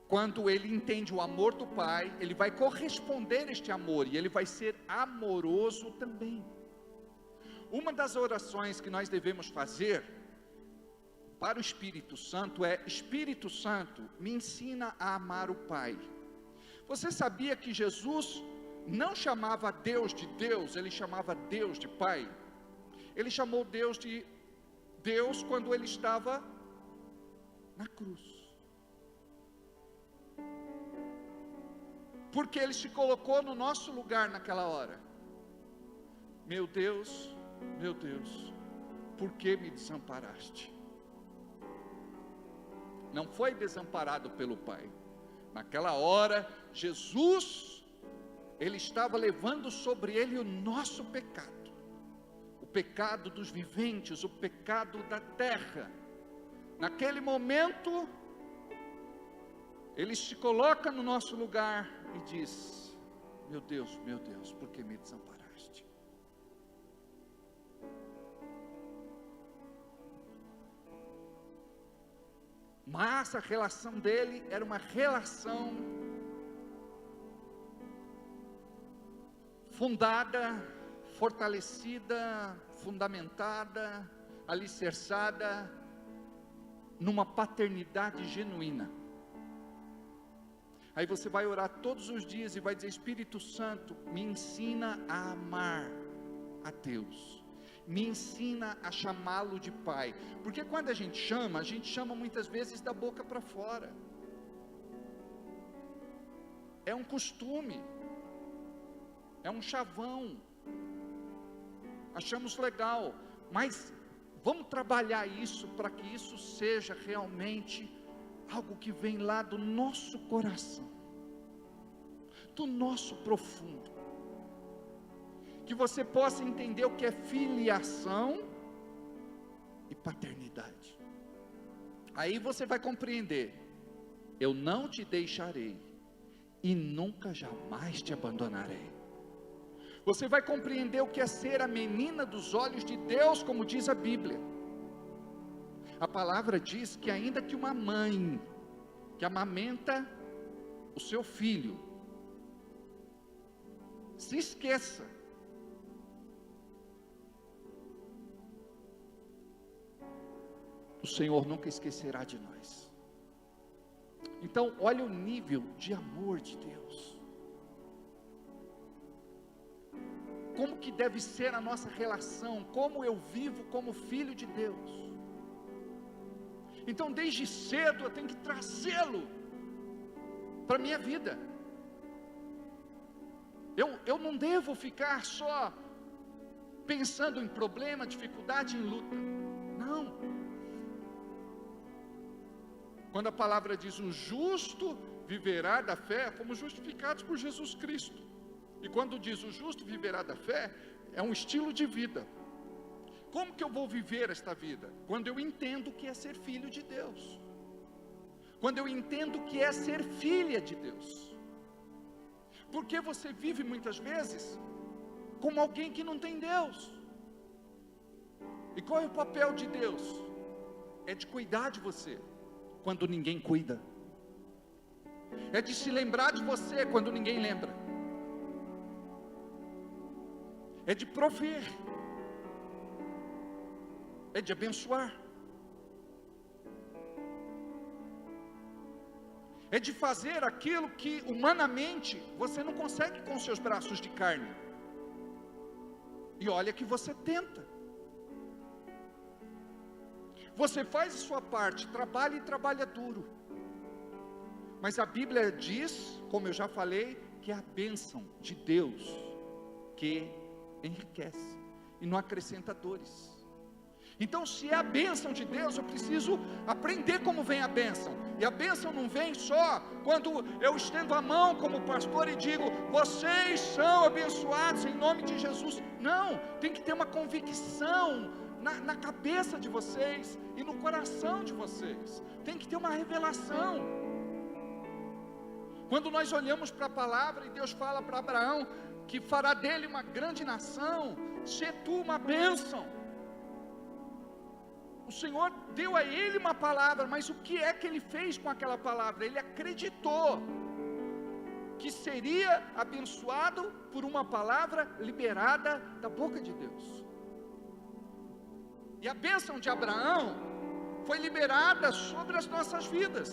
quando ele entende o amor do pai, ele vai corresponder a este amor, e ele vai ser amoroso também. Uma das orações que nós devemos fazer para o Espírito Santo é: Espírito Santo, me ensina a amar o Pai. Você sabia que Jesus não chamava Deus de Deus, ele chamava Deus de Pai? Ele chamou Deus de Deus quando ele estava na cruz, porque ele se colocou no nosso lugar naquela hora. meu Deus, por que me desamparaste? Não foi desamparado pelo Pai. Naquela hora, Jesus, Ele estava levando sobre Ele o nosso pecado, o pecado dos viventes, o pecado da terra. Naquele momento, Ele se coloca no nosso lugar e diz: meu Deus, por que me desamparaste? Mas a relação dele era uma relação fundada, fortalecida, fundamentada, alicerçada numa paternidade genuína. Aí você vai orar todos os dias e vai dizer: Espírito Santo, me ensina a amar a Deus, me ensina a chamá-lo de Pai, porque quando a gente chama muitas vezes da boca para fora, é um costume, é um chavão, achamos legal, mas vamos trabalhar isso para que isso seja realmente algo que vem lá do nosso coração, do nosso profundo, que você possa entender o que é filiação e paternidade. Aí você vai compreender: eu não te deixarei e nunca jamais te abandonarei. Você vai compreender o que é ser a menina dos olhos de Deus, como diz a Bíblia. A palavra diz que ainda que uma mãe que amamenta o seu filho se esqueça, o Senhor nunca esquecerá de nós. Então, olha o nível de amor de Deus. Como que deve ser a nossa relação, como eu vivo como filho de Deus. Então, desde cedo eu tenho que trazê-lo para a minha vida. Eu não devo ficar só pensando em problema, dificuldade, em luta. Não. Quando a palavra diz: o justo viverá da fé, fomos justificados por Jesus Cristo. E quando diz o justo viverá da fé, é um estilo de vida. Como que eu vou viver esta vida? Quando eu entendo o que é ser filho de Deus, quando eu entendo o que é ser filha de Deus. Porque você vive muitas vezes como alguém que não tem Deus. E qual é o papel de Deus? É de cuidar de você quando ninguém cuida, é de se lembrar de você quando ninguém lembra, é de prover, é de abençoar, é de fazer aquilo que humanamente você não consegue com seus braços de carne. E olha que você tenta. Você faz a sua parte, trabalha e trabalha duro. Mas a Bíblia diz, como eu já falei, que é a bênção de Deus que enriquece e não acrescenta dores. Então, se é a bênção de Deus, eu preciso aprender como vem a bênção. E a bênção não vem só quando eu estendo a mão como pastor e digo: vocês são abençoados em nome de Jesus. Não, tem que ter uma convicção na cabeça de vocês e no coração de vocês. Tem que ter uma revelação. Quando nós olhamos para a palavra e Deus fala para Abraão que fará dele uma grande nação, se tu uma bênção. O Senhor deu a ele uma palavra, mas o que é que ele fez com aquela palavra? Ele acreditou que seria abençoado por uma palavra liberada da boca de Deus. E a bênção de Abraão foi liberada sobre as nossas vidas.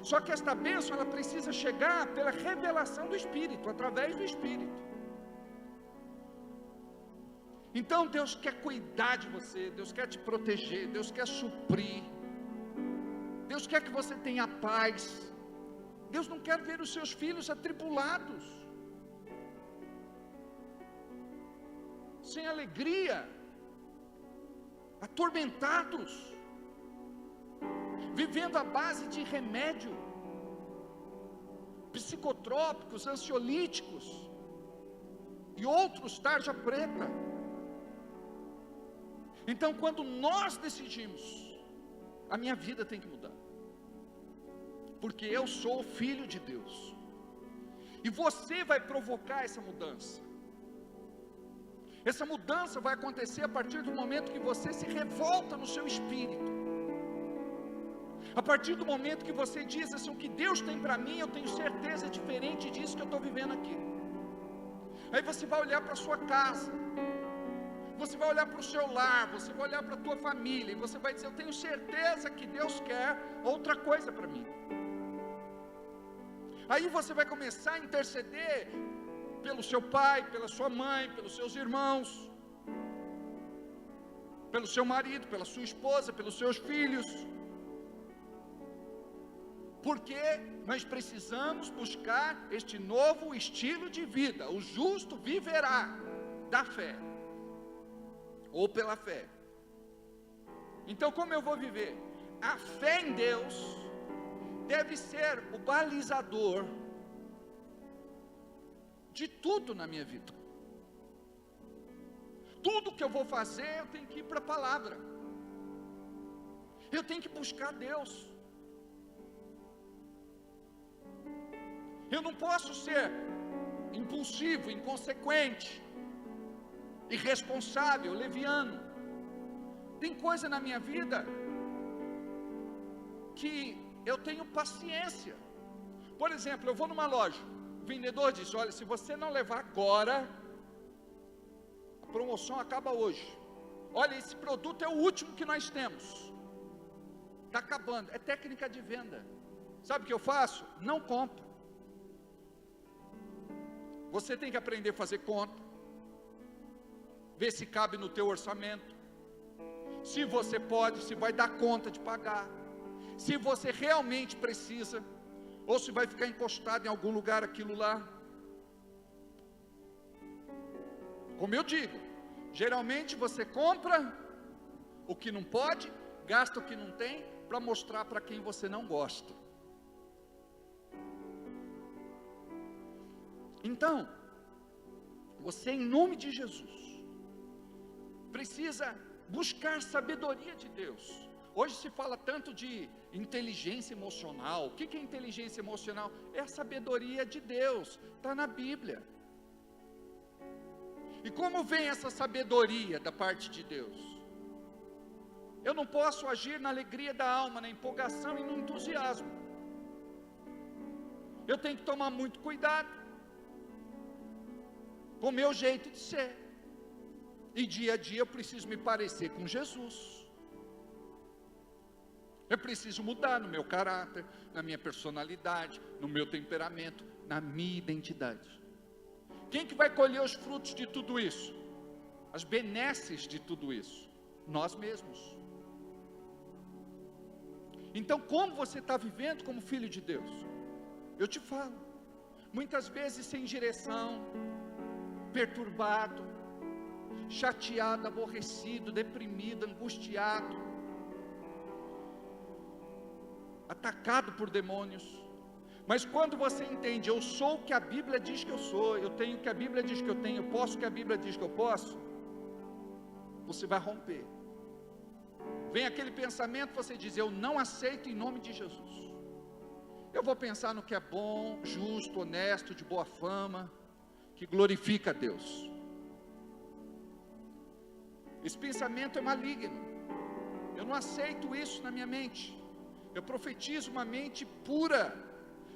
Só que esta bênção, ela precisa chegar pela revelação do Espírito, através do Espírito. Então Deus quer cuidar de você, Deus quer te proteger, Deus quer suprir, Deus quer que você tenha paz. Deus não quer ver os seus filhos atribulados. sem alegria, atormentados, vivendo à base de remédio, psicotrópicos, ansiolíticos e outros tarja preta. Então, quando nós decidimos, a minha vida tem que mudar, porque eu sou filho de Deus, e você vai provocar essa mudança. Essa mudança vai acontecer a partir do momento que você se revolta no seu espírito, a partir do momento que você diz assim: o que Deus tem para mim, eu tenho certeza é diferente disso que eu estou vivendo aqui. Aí você vai olhar para a sua casa, você vai olhar para o seu lar, você vai olhar para a tua família, e você vai dizer: eu tenho certeza que Deus quer outra coisa para mim. Aí você vai começar a interceder pelo seu pai, pela sua mãe, pelos seus irmãos, pelo seu marido, pela sua esposa, pelos seus filhos, porque nós precisamos buscar este novo estilo de vida. O justo viverá da fé, ou pela fé. Então, como eu vou viver? A fé em Deus deve ser o balizador de tudo na minha vida. Tudo que eu vou fazer, eu tenho que ir para a palavra, eu tenho que buscar Deus. Eu não posso ser impulsivo, inconsequente, irresponsável, leviano. Tem coisa na minha vida que eu tenho paciência. Por exemplo, eu vou numa loja, o vendedor diz: olha, se você não levar agora, a promoção acaba hoje. Olha, esse produto é o último que nós temos, está acabando. É técnica de venda. Sabe o que eu faço? Não compro. Você tem que aprender a fazer conta, ver se cabe no teu orçamento, se você pode, se vai dar conta de pagar, se você realmente precisa, ou se vai ficar encostado em algum lugar aquilo lá. Como eu digo, geralmente você compra o que não pode, gasta o que não tem, para mostrar para quem você não gosta. Então, você, em nome de Jesus, precisa buscar sabedoria de Deus. Hoje se fala tanto de inteligência emocional. O que é inteligência emocional? É a sabedoria de Deus, está na Bíblia. E como vem essa sabedoria da parte de Deus? Eu não posso agir na alegria da alma, na empolgação e no entusiasmo. Eu tenho que tomar muito cuidado com o meu jeito de ser, e dia a dia eu preciso me parecer com Jesus. Eu preciso mudar no meu caráter, na minha personalidade, no meu temperamento, na minha identidade. Quem que vai colher os frutos de tudo isso? As benesses de tudo isso? Nós mesmos. Então, como você está vivendo como filho de Deus? Eu te falo, muitas vezes sem direção, perturbado, chateado, aborrecido, deprimido, angustiado, atacado por demônios. Mas quando você entende: eu sou o que a Bíblia diz que eu sou, eu tenho o que a Bíblia diz que eu tenho, eu posso o que a Bíblia diz que eu posso, você vai romper. Vem aquele pensamento, você diz: eu não aceito em nome de Jesus. Eu vou pensar no que é bom, justo, honesto, de boa fama, que glorifica a Deus. Esse pensamento é maligno. Eu não aceito isso na minha mente. Eu profetizo uma mente pura.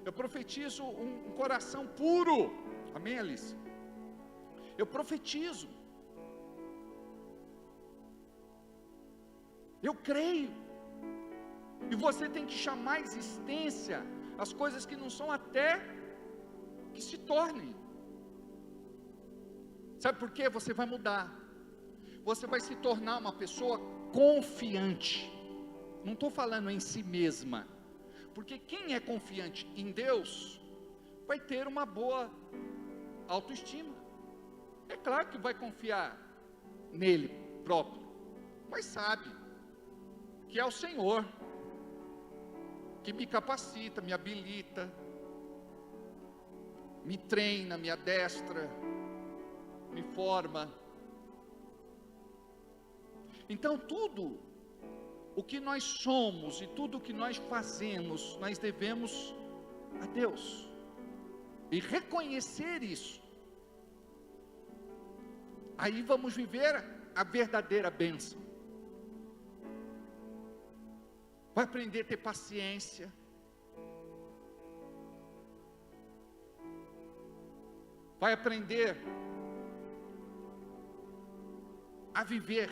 Eu profetizo um coração puro. Amém, Alice? Eu profetizo. Eu creio. E você tem que chamar à existência as coisas que não são, até que se tornem. Sabe por quê? Você vai mudar. Você vai se tornar uma pessoa confiante. Não estou falando em si mesma, porque quem é confiante em Deus vai ter uma boa autoestima. É claro que vai confiar nele próprio, mas sabe que é o Senhor que me capacita, me habilita, me treina, me adestra, me forma. Então tudo o que nós somos e tudo o que nós fazemos, nós devemos a Deus, e reconhecer isso. Aí vamos viver a verdadeira bênção. Vai aprender a ter paciência. Vai aprender a viver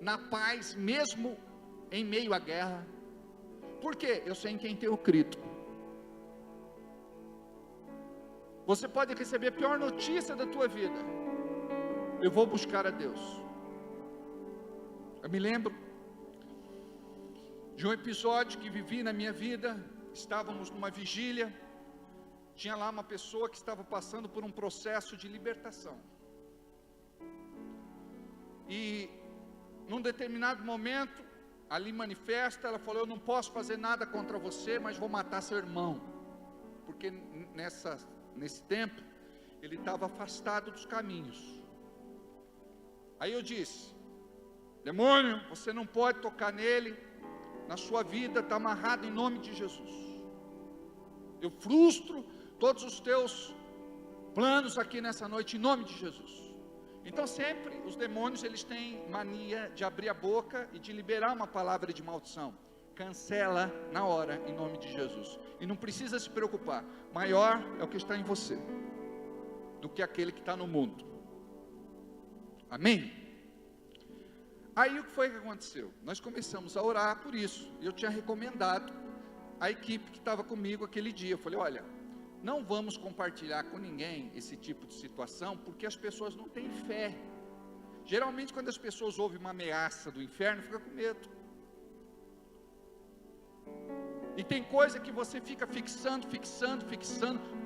na paz, mesmo em meio à guerra. Por quê? Eu sei em quem tenho crido. Você pode receber a pior notícia da tua vida. Eu vou buscar a Deus. Eu me lembro de um episódio que vivi na minha vida. Estávamos numa vigília. Tinha lá uma pessoa que estava passando por um processo de libertação. E num determinado momento, ali manifesta, ela falou: eu não posso fazer nada contra você, mas vou matar seu irmão. Porque nesse tempo, ele estava afastado dos caminhos. Aí eu disse: demônio, você não pode tocar nele, na sua vida está amarrado em nome de Jesus. Eu frustro todos os teus planos aqui nessa noite em nome de Jesus. Então sempre os demônios, eles têm mania de abrir a boca e de liberar uma palavra de maldição. Cancela na hora em nome de Jesus. E não precisa se preocupar, maior é o que está em você do que aquele que está no mundo. Amém? Aí o que foi que aconteceu? Nós começamos a orar por isso. Eu tinha recomendado a equipe que estava comigo aquele dia. Eu falei: olha, não vamos compartilhar com ninguém esse tipo de situação, porque as pessoas não têm fé. Geralmente quando as pessoas ouvem uma ameaça do inferno, fica com medo. E tem coisa que você fica fixando.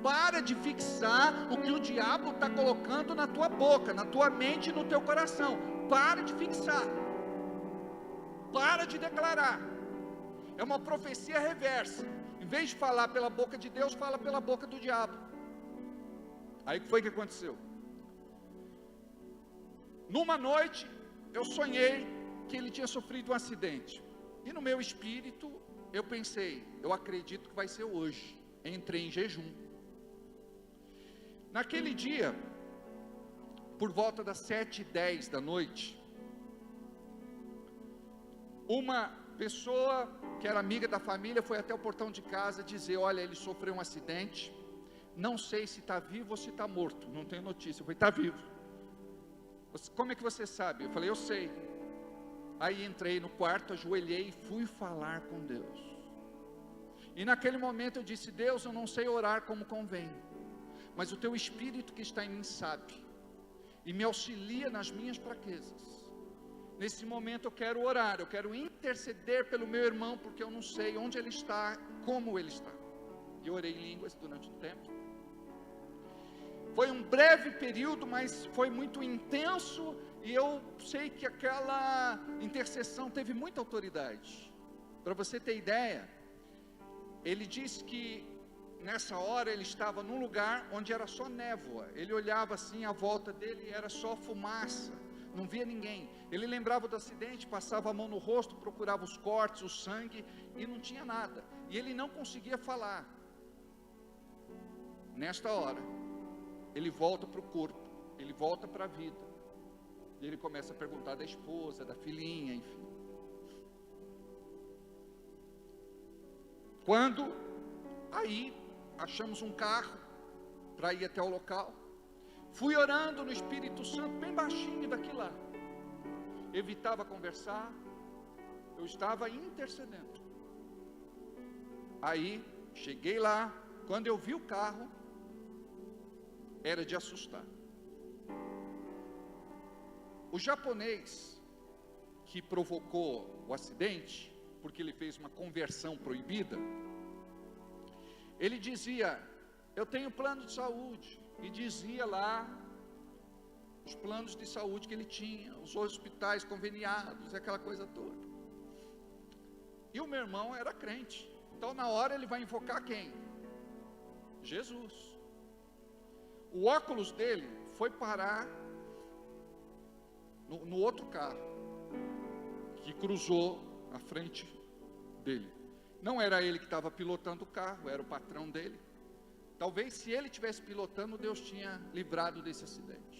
Para de fixar o que o diabo está colocando na tua boca, na tua mente e no teu coração. Para de fixar. Para de declarar. É uma profecia reversa. Em vez de falar pela boca de Deus, fala pela boca do diabo. Aí o que foi que aconteceu? Numa noite, eu sonhei que ele tinha sofrido um acidente. E no meu espírito, eu pensei: eu acredito que vai ser hoje. Entrei em jejum. Naquele dia, por volta das 7h10 da noite, uma pessoa que era amiga da família foi até o portão de casa dizer: olha, ele sofreu um acidente, não sei se está vivo ou se está morto, não tenho notícia. Eu falei: está vivo. Como é que você sabe? Eu falei: eu sei. Aí entrei no quarto, ajoelhei e fui falar com Deus. E naquele momento eu disse: Deus, eu não sei orar como convém, mas o teu Espírito que está em mim sabe, e me auxilia nas minhas fraquezas. Nesse momento eu quero orar, eu quero interceder pelo meu irmão, porque eu não sei onde ele está, como ele está. E orei em línguas durante um tempo. Foi um breve período, mas foi muito intenso, e eu sei que aquela intercessão teve muita autoridade. Para você ter ideia, ele disse que nessa hora ele estava num lugar onde era só névoa. Ele olhava assim, à volta dele era só fumaça, não via ninguém. Ele lembrava do acidente, passava a mão no rosto, procurava os cortes, o sangue, e não tinha nada. E ele não conseguia falar. Nesta hora, ele volta para o corpo, ele volta para a vida. E ele começa a perguntar da esposa, da filhinha, enfim. Quando aí achamos um carro para ir até o local, fui orando no Espírito Santo bem baixinho daqui lá. Evitava conversar, eu estava intercedendo. Aí cheguei lá, quando eu vi o carro, era de assustar. O japonês que provocou o acidente, porque ele fez uma conversão proibida, ele dizia: eu tenho plano de saúde, e dizia lá os planos de saúde que ele tinha, os hospitais conveniados, aquela coisa toda. E o meu irmão era crente, então na hora ele vai invocar quem? Jesus. O óculos dele foi parar no outro carro, que cruzou a frente dele. Não era ele que estava pilotando o carro, era o patrão dele. Talvez se ele estivesse pilotando, Deus tinha livrado desse acidente.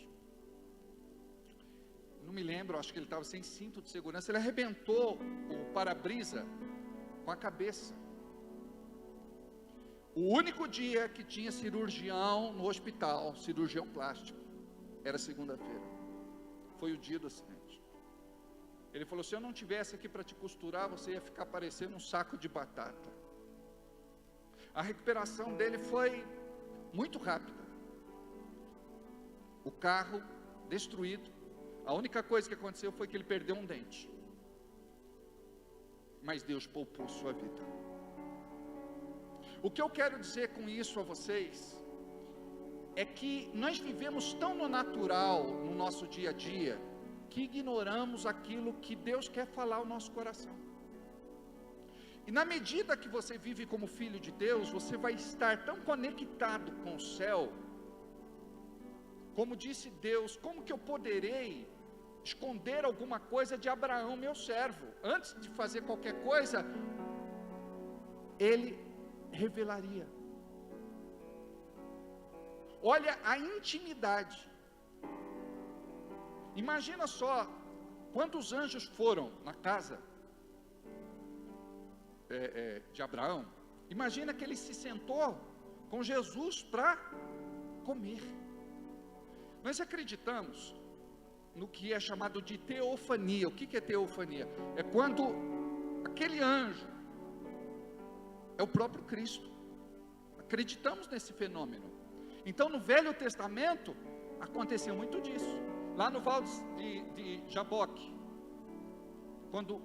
Não me lembro, acho que ele estava sem cinto de segurança. Ele arrebentou o para-brisa com a cabeça. O único dia que tinha cirurgião no hospital, cirurgião plástico, era segunda-feira. Foi o dia do acidente. Ele falou: se eu não tivesse aqui para te costurar, você ia ficar parecendo um saco de batata. A recuperação dele foi muito rápida. O carro destruído. A única coisa que aconteceu foi que ele perdeu um dente. Mas Deus poupou sua vida. O que eu quero dizer com isso a vocês é que nós vivemos tão no natural, no nosso dia a dia, que ignoramos aquilo que Deus quer falar ao nosso coração. E na medida que você vive como filho de Deus, você vai estar tão conectado com o céu, como disse Deus: como que eu poderei esconder alguma coisa de Abraão, meu servo? Antes de fazer qualquer coisa, ele revelaria. Olha a intimidade. Imagina só quantos anjos foram na casa de Abraão. Imagina que ele se sentou com Jesus para comer. Nós acreditamos no que é chamado de teofania. O que é teofania? É quando aquele anjo é o próprio Cristo. Acreditamos nesse fenômeno. Então no Velho Testamento aconteceu muito disso. Lá no Val de Jaboque, quando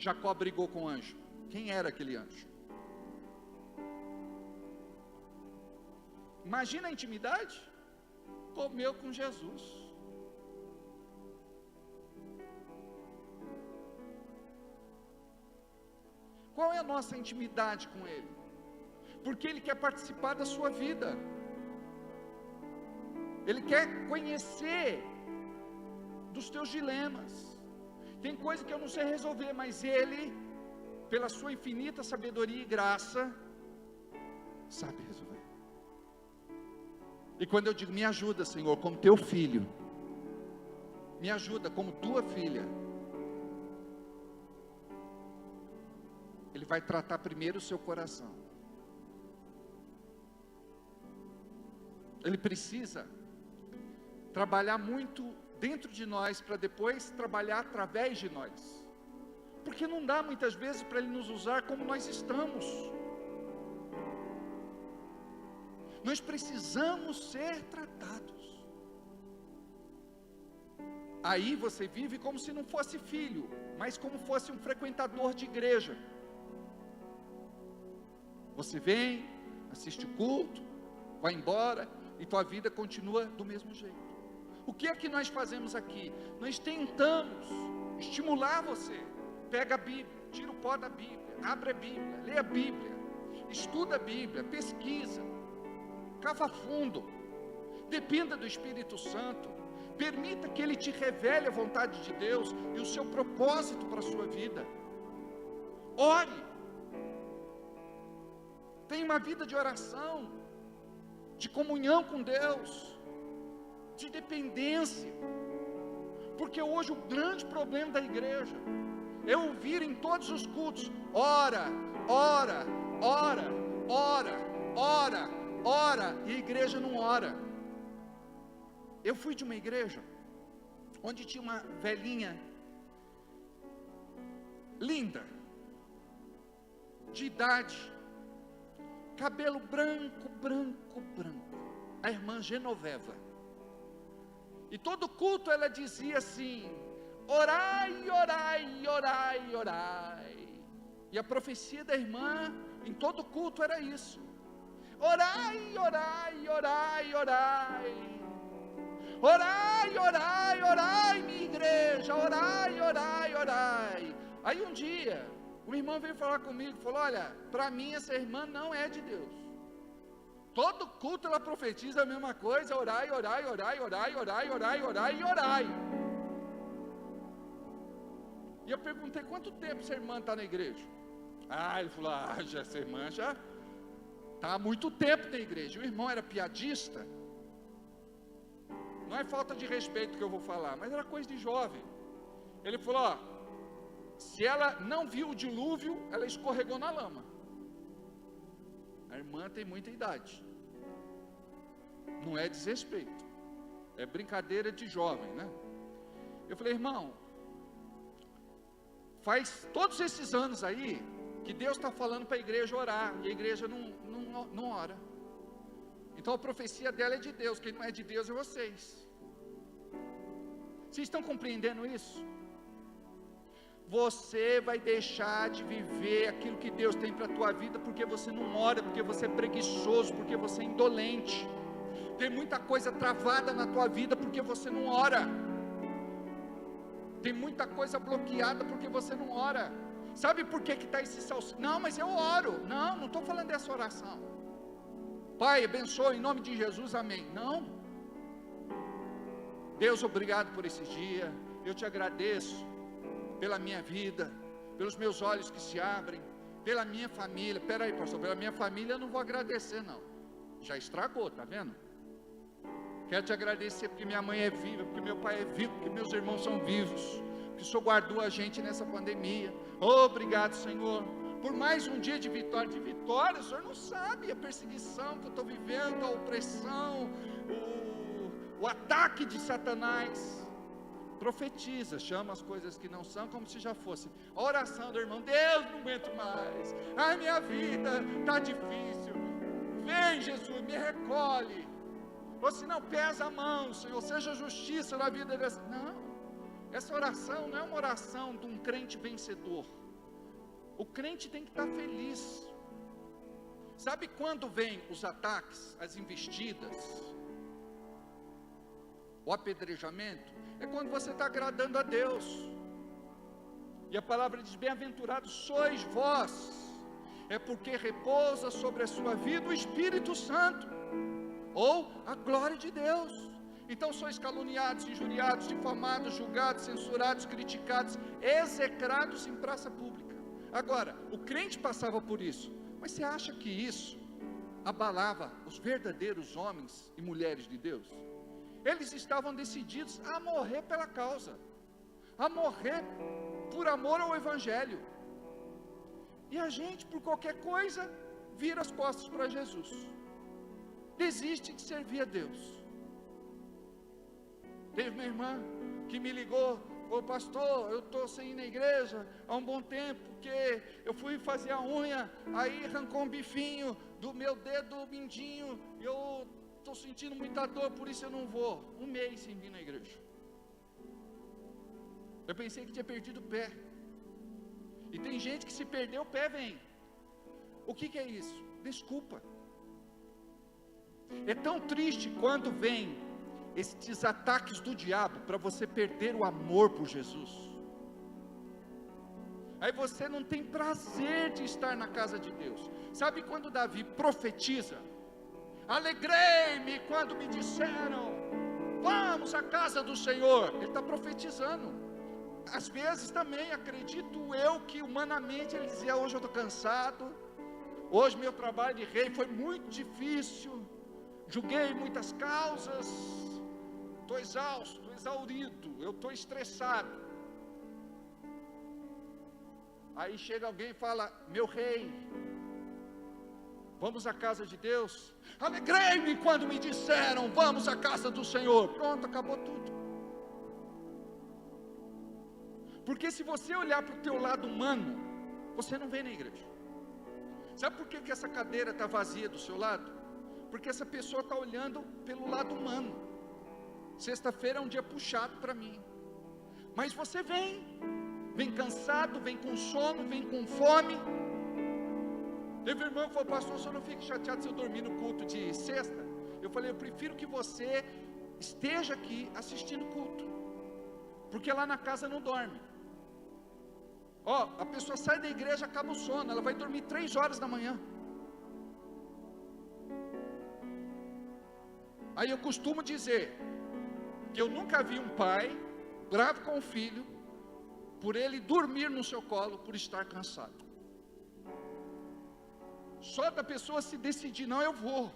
Jacó brigou com o anjo, quem era aquele anjo? Imagina a intimidade. Comeu com Jesus. Qual é a nossa intimidade com Ele? Porque Ele quer participar da sua vida. Ele quer conhecer dos teus dilemas. Tem coisa que eu não sei resolver, mas Ele, pela sua infinita sabedoria e graça, sabe resolver. E quando eu digo: me ajuda, Senhor, como teu filho, me ajuda como tua filha, Ele vai tratar primeiro o seu coração. Ele precisa trabalhar muito dentro de nós, para depois trabalhar através de nós, porque não dá muitas vezes para Ele nos usar como nós estamos. Nós precisamos ser tratados. Aí você vive como se não fosse filho, mas como fosse um frequentador de igreja. Você vem, assiste o culto, vai embora, e tua vida continua do mesmo jeito. O que é que nós fazemos aqui? Nós tentamos estimular você. Pega a Bíblia, tira o pó da Bíblia, abre a Bíblia, lê a Bíblia, estuda a Bíblia, pesquisa, cava fundo, dependa do Espírito Santo, permita que Ele te revele a vontade de Deus e o seu propósito para a sua vida. Ore, tenha uma vida de oração, de comunhão com Deus, de dependência, porque hoje o grande problema da igreja é ouvir em todos os cultos: ora, ora, ora, ora, ora, ora, e a igreja não ora. Eu fui de uma igreja onde tinha uma velhinha linda, de idade, cabelo branco, branco, branco, a irmã Genoveva. E todo culto ela dizia assim: orai, orai, orai, orai. E a profecia da irmã em todo culto era isso: orai, orai, orai, orai. Orai, orai, orai, minha igreja, orai, orai, orai. Aí um dia, o irmão veio falar comigo, falou: olha, para mim essa irmã não é de Deus. Todo culto ela profetiza a mesma coisa: orai, orai, orai, orai, orai, orai, orai e orai. E eu perguntei: quanto tempo essa irmã está na igreja? Ele falou: essa irmã já está há muito tempo na igreja. O irmão era piadista. Não é falta de respeito que eu vou falar, mas era coisa de jovem. Ele falou: se ela não viu o dilúvio, ela escorregou na lama. A irmã tem muita idade. Não é desrespeito, é brincadeira de jovem, né? Eu falei: irmão, faz todos esses anos aí que Deus está falando para a igreja orar, e a igreja não ora. Então a profecia dela é de Deus, quem não é de Deus é vocês. Vocês estão compreendendo isso? Você vai deixar de viver aquilo que Deus tem para a tua vida, porque você não ora, porque você é preguiçoso, porque você é indolente. Tem muita coisa travada na tua vida, porque você não ora. Tem muita coisa bloqueada, porque você não ora. Sabe por que está esse salsinho? Não, mas eu oro. Não estou falando dessa oração. Pai, abençoe em nome de Jesus, amém. Não. Deus, obrigado por esse dia. Eu te agradeço pela minha vida, pelos meus olhos que se abrem, pela minha família. Espera aí, pastor, pela minha família eu não vou agradecer não. Já estragou, tá vendo? Quero te agradecer porque minha mãe é viva, porque meu pai é vivo, porque meus irmãos são vivos, que o Senhor guardou a gente nessa pandemia. Obrigado, Senhor, por mais um dia de vitória. De vitória, o Senhor não sabe a perseguição que eu estou vivendo, a opressão, o ataque de Satanás. Profetiza, chama as coisas que não são como se já fossem. A oração do irmão: Deus, não aguento mais, minha vida está difícil, vem Jesus, me recolhe. Ou se não, pesa a mão, Senhor, seja justiça na vida dessa. Não, essa oração não é uma oração de um crente vencedor. O crente tem que estar feliz. Sabe quando vem os ataques, as investidas, o apedrejamento? É quando você está agradando a Deus. E a palavra diz: bem-aventurados sois vós, é porque repousa sobre a sua vida o Espírito Santo, ou a glória de Deus. Então sois caluniados, injuriados, difamados, julgados, censurados, criticados, execrados em praça pública. Agora, o crente passava por isso, mas você acha que isso abalava os verdadeiros homens e mulheres de Deus? Eles estavam decididos a morrer pela causa, a morrer por amor ao Evangelho. E a gente, por qualquer coisa, vira as costas para Jesus, desiste de servir a Deus. Teve uma irmã que me ligou: ô pastor, eu estou sem ir na igreja há um bom tempo, porque eu fui fazer a unha, aí arrancou um bifinho do meu dedo mindinho, e eu estou sentindo muita dor, por isso eu não vou. Um mês sem vir na igreja. Eu pensei que tinha perdido o pé. E tem gente que, se perder o pé, vem. O que é isso? Desculpa. É tão triste quando vem estes ataques do diabo para você perder o amor por Jesus. Aí você não tem prazer de estar na casa de Deus. Sabe quando Davi profetiza? Alegrei-me quando me disseram: vamos à casa do Senhor. Ele está profetizando. Às vezes também, acredito eu, que humanamente ele dizia: hoje eu estou cansado, hoje meu trabalho de rei foi muito difícil, julguei muitas causas, estou exausto, exaurido, eu estou estressado. Aí chega alguém e fala: meu rei, vamos à casa de Deus. Alegrei-me quando me disseram: vamos à casa do Senhor. Pronto, acabou tudo. Porque se você olhar para o teu lado humano, você não vem na igreja. Sabe por que essa cadeira está vazia do seu lado? Porque essa pessoa está olhando pelo lado humano. Sexta-feira é um dia puxado para mim, mas você vem cansado, vem com sono, vem com fome. Teve um irmão que falou: pastor, o senhor não fique chateado se eu dormir no culto de sexta? Eu falei: eu prefiro que você esteja aqui assistindo o culto, porque lá na casa não dorme. A pessoa sai da igreja, acaba o sono, ela vai dormir 3 horas da manhã. Aí eu costumo dizer que eu nunca vi um pai bravo com o filho por ele dormir no seu colo por estar cansado. Só da pessoa se decidir, não, eu vou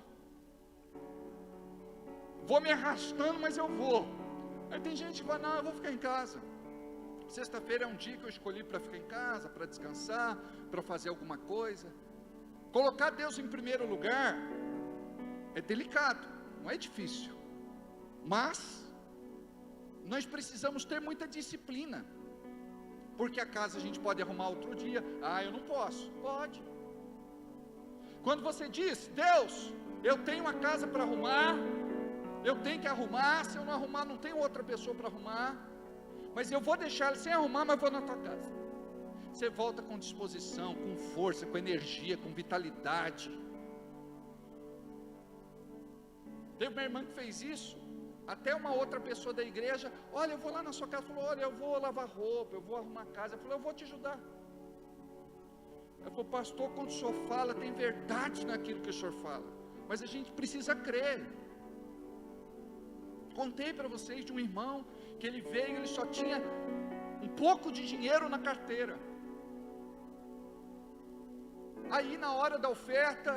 me arrastando, mas eu vou. Aí tem gente que fala, não, eu vou ficar em casa. Sexta-feira é um dia que eu escolhi para ficar em casa, para descansar, para fazer alguma coisa. Colocar Deus em primeiro lugar é delicado, não é difícil, mas nós precisamos ter muita disciplina, porque a casa a gente pode arrumar outro dia. Eu não posso. Pode. Quando você diz, Deus, eu tenho uma casa para arrumar, eu tenho que arrumar, se eu não arrumar não tenho outra pessoa para arrumar, mas eu vou deixar ela sem arrumar, mas vou na tua casa. Você volta com disposição, com força, com energia, com vitalidade. Teve uma irmã que fez isso, até uma outra pessoa da igreja, olha, eu vou lá na sua casa, falou, olha, eu vou lavar roupa, eu vou arrumar a casa, eu falei, eu vou te ajudar. Ela falou, pastor, quando o senhor fala, tem verdade naquilo que o senhor fala, mas a gente precisa crer. Contei para vocês de um irmão, que ele veio, ele só tinha um pouco de dinheiro na carteira. Aí na hora da oferta,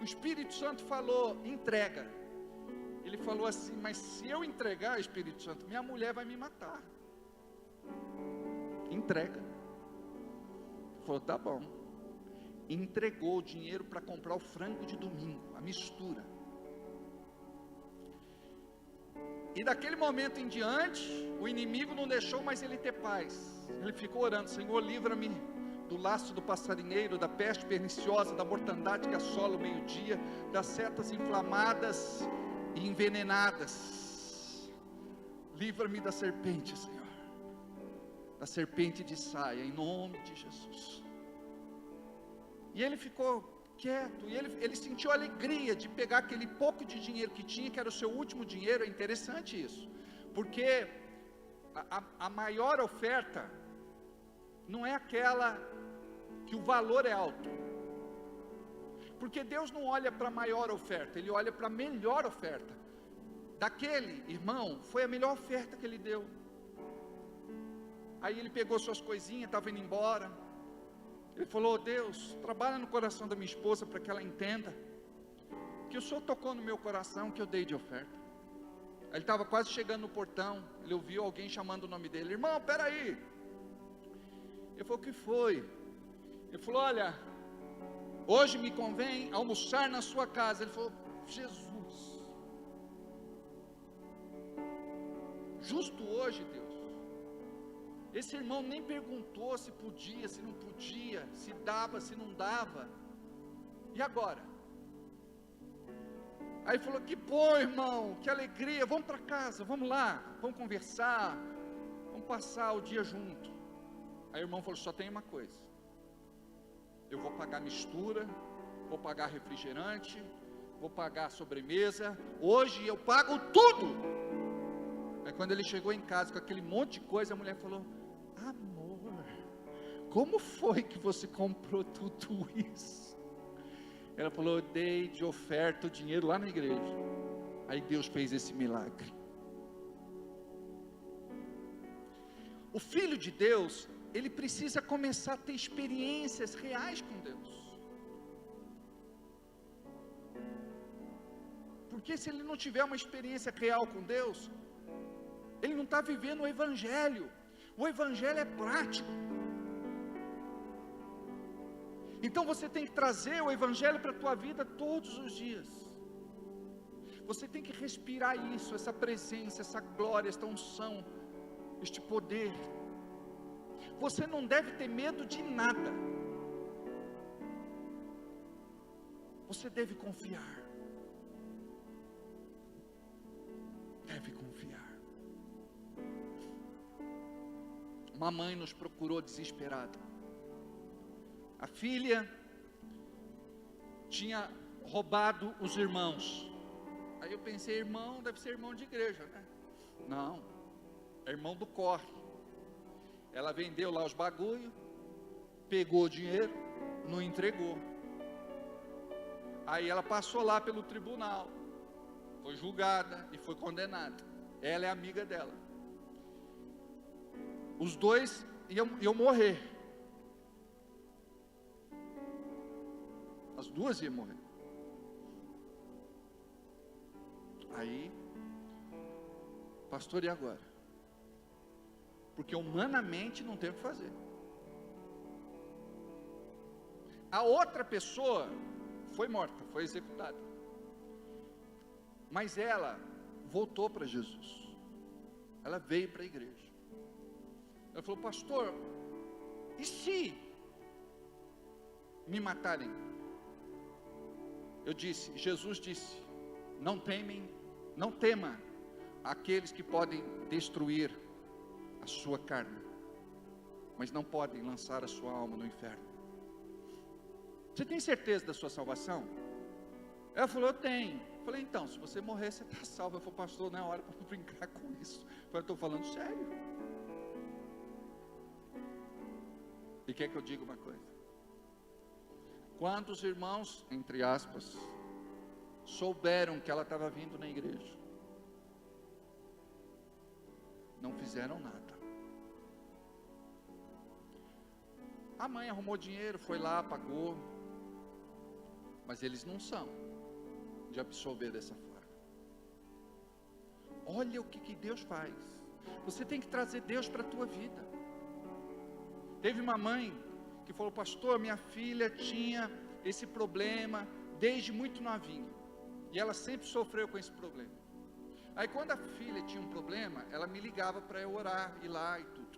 o Espírito Santo falou, entrega. Ele falou assim, mas se eu entregar, Espírito Santo, minha mulher vai me matar. Entrega. Ele falou, tá bom. Entregou o dinheiro para comprar o frango de domingo, a mistura. E daquele momento em diante, o inimigo não deixou mais ele ter paz. Ele ficou orando, Senhor, livra-me do laço do passarinheiro, da peste perniciosa, da mortandade que assola o meio-dia, das setas inflamadas e envenenadas. Livra-me da serpente, Senhor, da serpente de saia, em nome de Jesus. E ele ficou quieto, e ele sentiu alegria de pegar aquele pouco de dinheiro que tinha, que era o seu último dinheiro. É interessante isso, porque a maior oferta não é aquela que o valor é alto, porque Deus não olha para a maior oferta, Ele olha para a melhor oferta. Daquele irmão, foi a melhor oferta que ele deu. Aí ele pegou suas coisinhas, estava indo embora. Ele falou, Deus, trabalha no coração da minha esposa, para que ela entenda que o Senhor tocou no meu coração, que eu dei de oferta. Aí ele estava quase chegando no portão, ele ouviu alguém chamando o nome dele, irmão, peraí. Ele falou, o que foi? Ele falou, olha, hoje me convém almoçar na sua casa. Ele falou, Jesus, justo hoje, Deus. Esse irmão nem perguntou se podia, se não podia, se dava, se não dava. E agora? Aí falou, que bom, irmão, que alegria, vamos para casa, vamos lá, vamos conversar, vamos passar o dia junto. Aí o irmão falou, só tem uma coisa, eu vou pagar mistura, vou pagar refrigerante, vou pagar sobremesa, hoje eu pago tudo. Aí quando ele chegou em casa com aquele monte de coisa, a mulher falou, amor, como foi que você comprou tudo isso? Ela falou, eu dei de oferta o dinheiro lá na igreja. Aí Deus fez esse milagre. O Filho de Deus, ele precisa começar a ter experiências reais com Deus. Porque se ele não tiver uma experiência real com Deus, ele não está vivendo o Evangelho. O Evangelho é prático. Então você tem que trazer o Evangelho para a tua vida todos os dias. Você tem que respirar isso, essa presença, essa glória, esta unção, este poder. Você não deve ter medo de nada. Você deve confiar. Deve confiar. Uma mãe nos procurou desesperada. A filha tinha roubado os irmãos. Aí eu pensei, irmão, deve ser irmão de igreja, né? Não, é irmão do corre. Ela vendeu lá os bagulho, pegou o dinheiro, não entregou. Aí ela passou lá pelo tribunal, foi julgada e foi condenada. Ela é amiga dela. Os dois iam morrer. As duas iam morrer. Aí, pastor, e agora? Porque humanamente não tem o que fazer. A outra pessoa foi morta, foi executada. Mas ela voltou para Jesus. Ela veio para a igreja. Ela falou, pastor, e se me matarem? Eu disse, Jesus disse, não tema aqueles que podem destruir a sua carne, mas não podem lançar a sua alma no inferno. Você tem certeza da sua salvação? Ela falou, eu tenho. Eu falei, então, se você morrer, você está salvo. Eu falei, pastor, não é hora para brincar com isso. Eu falei, estou falando sério. E quer que eu diga uma coisa? Quantos irmãos, entre aspas, souberam que ela estava vindo na igreja, não fizeram nada. A mãe arrumou dinheiro, foi lá, pagou, mas eles não são de absorver dessa forma. Olha o que Deus faz. Você tem que trazer Deus para a tua vida. Teve uma mãe que falou, pastor, minha filha tinha esse problema desde muito novinha, e ela sempre sofreu com esse problema. Aí quando a filha tinha um problema, ela me ligava para eu orar, ir lá e tudo.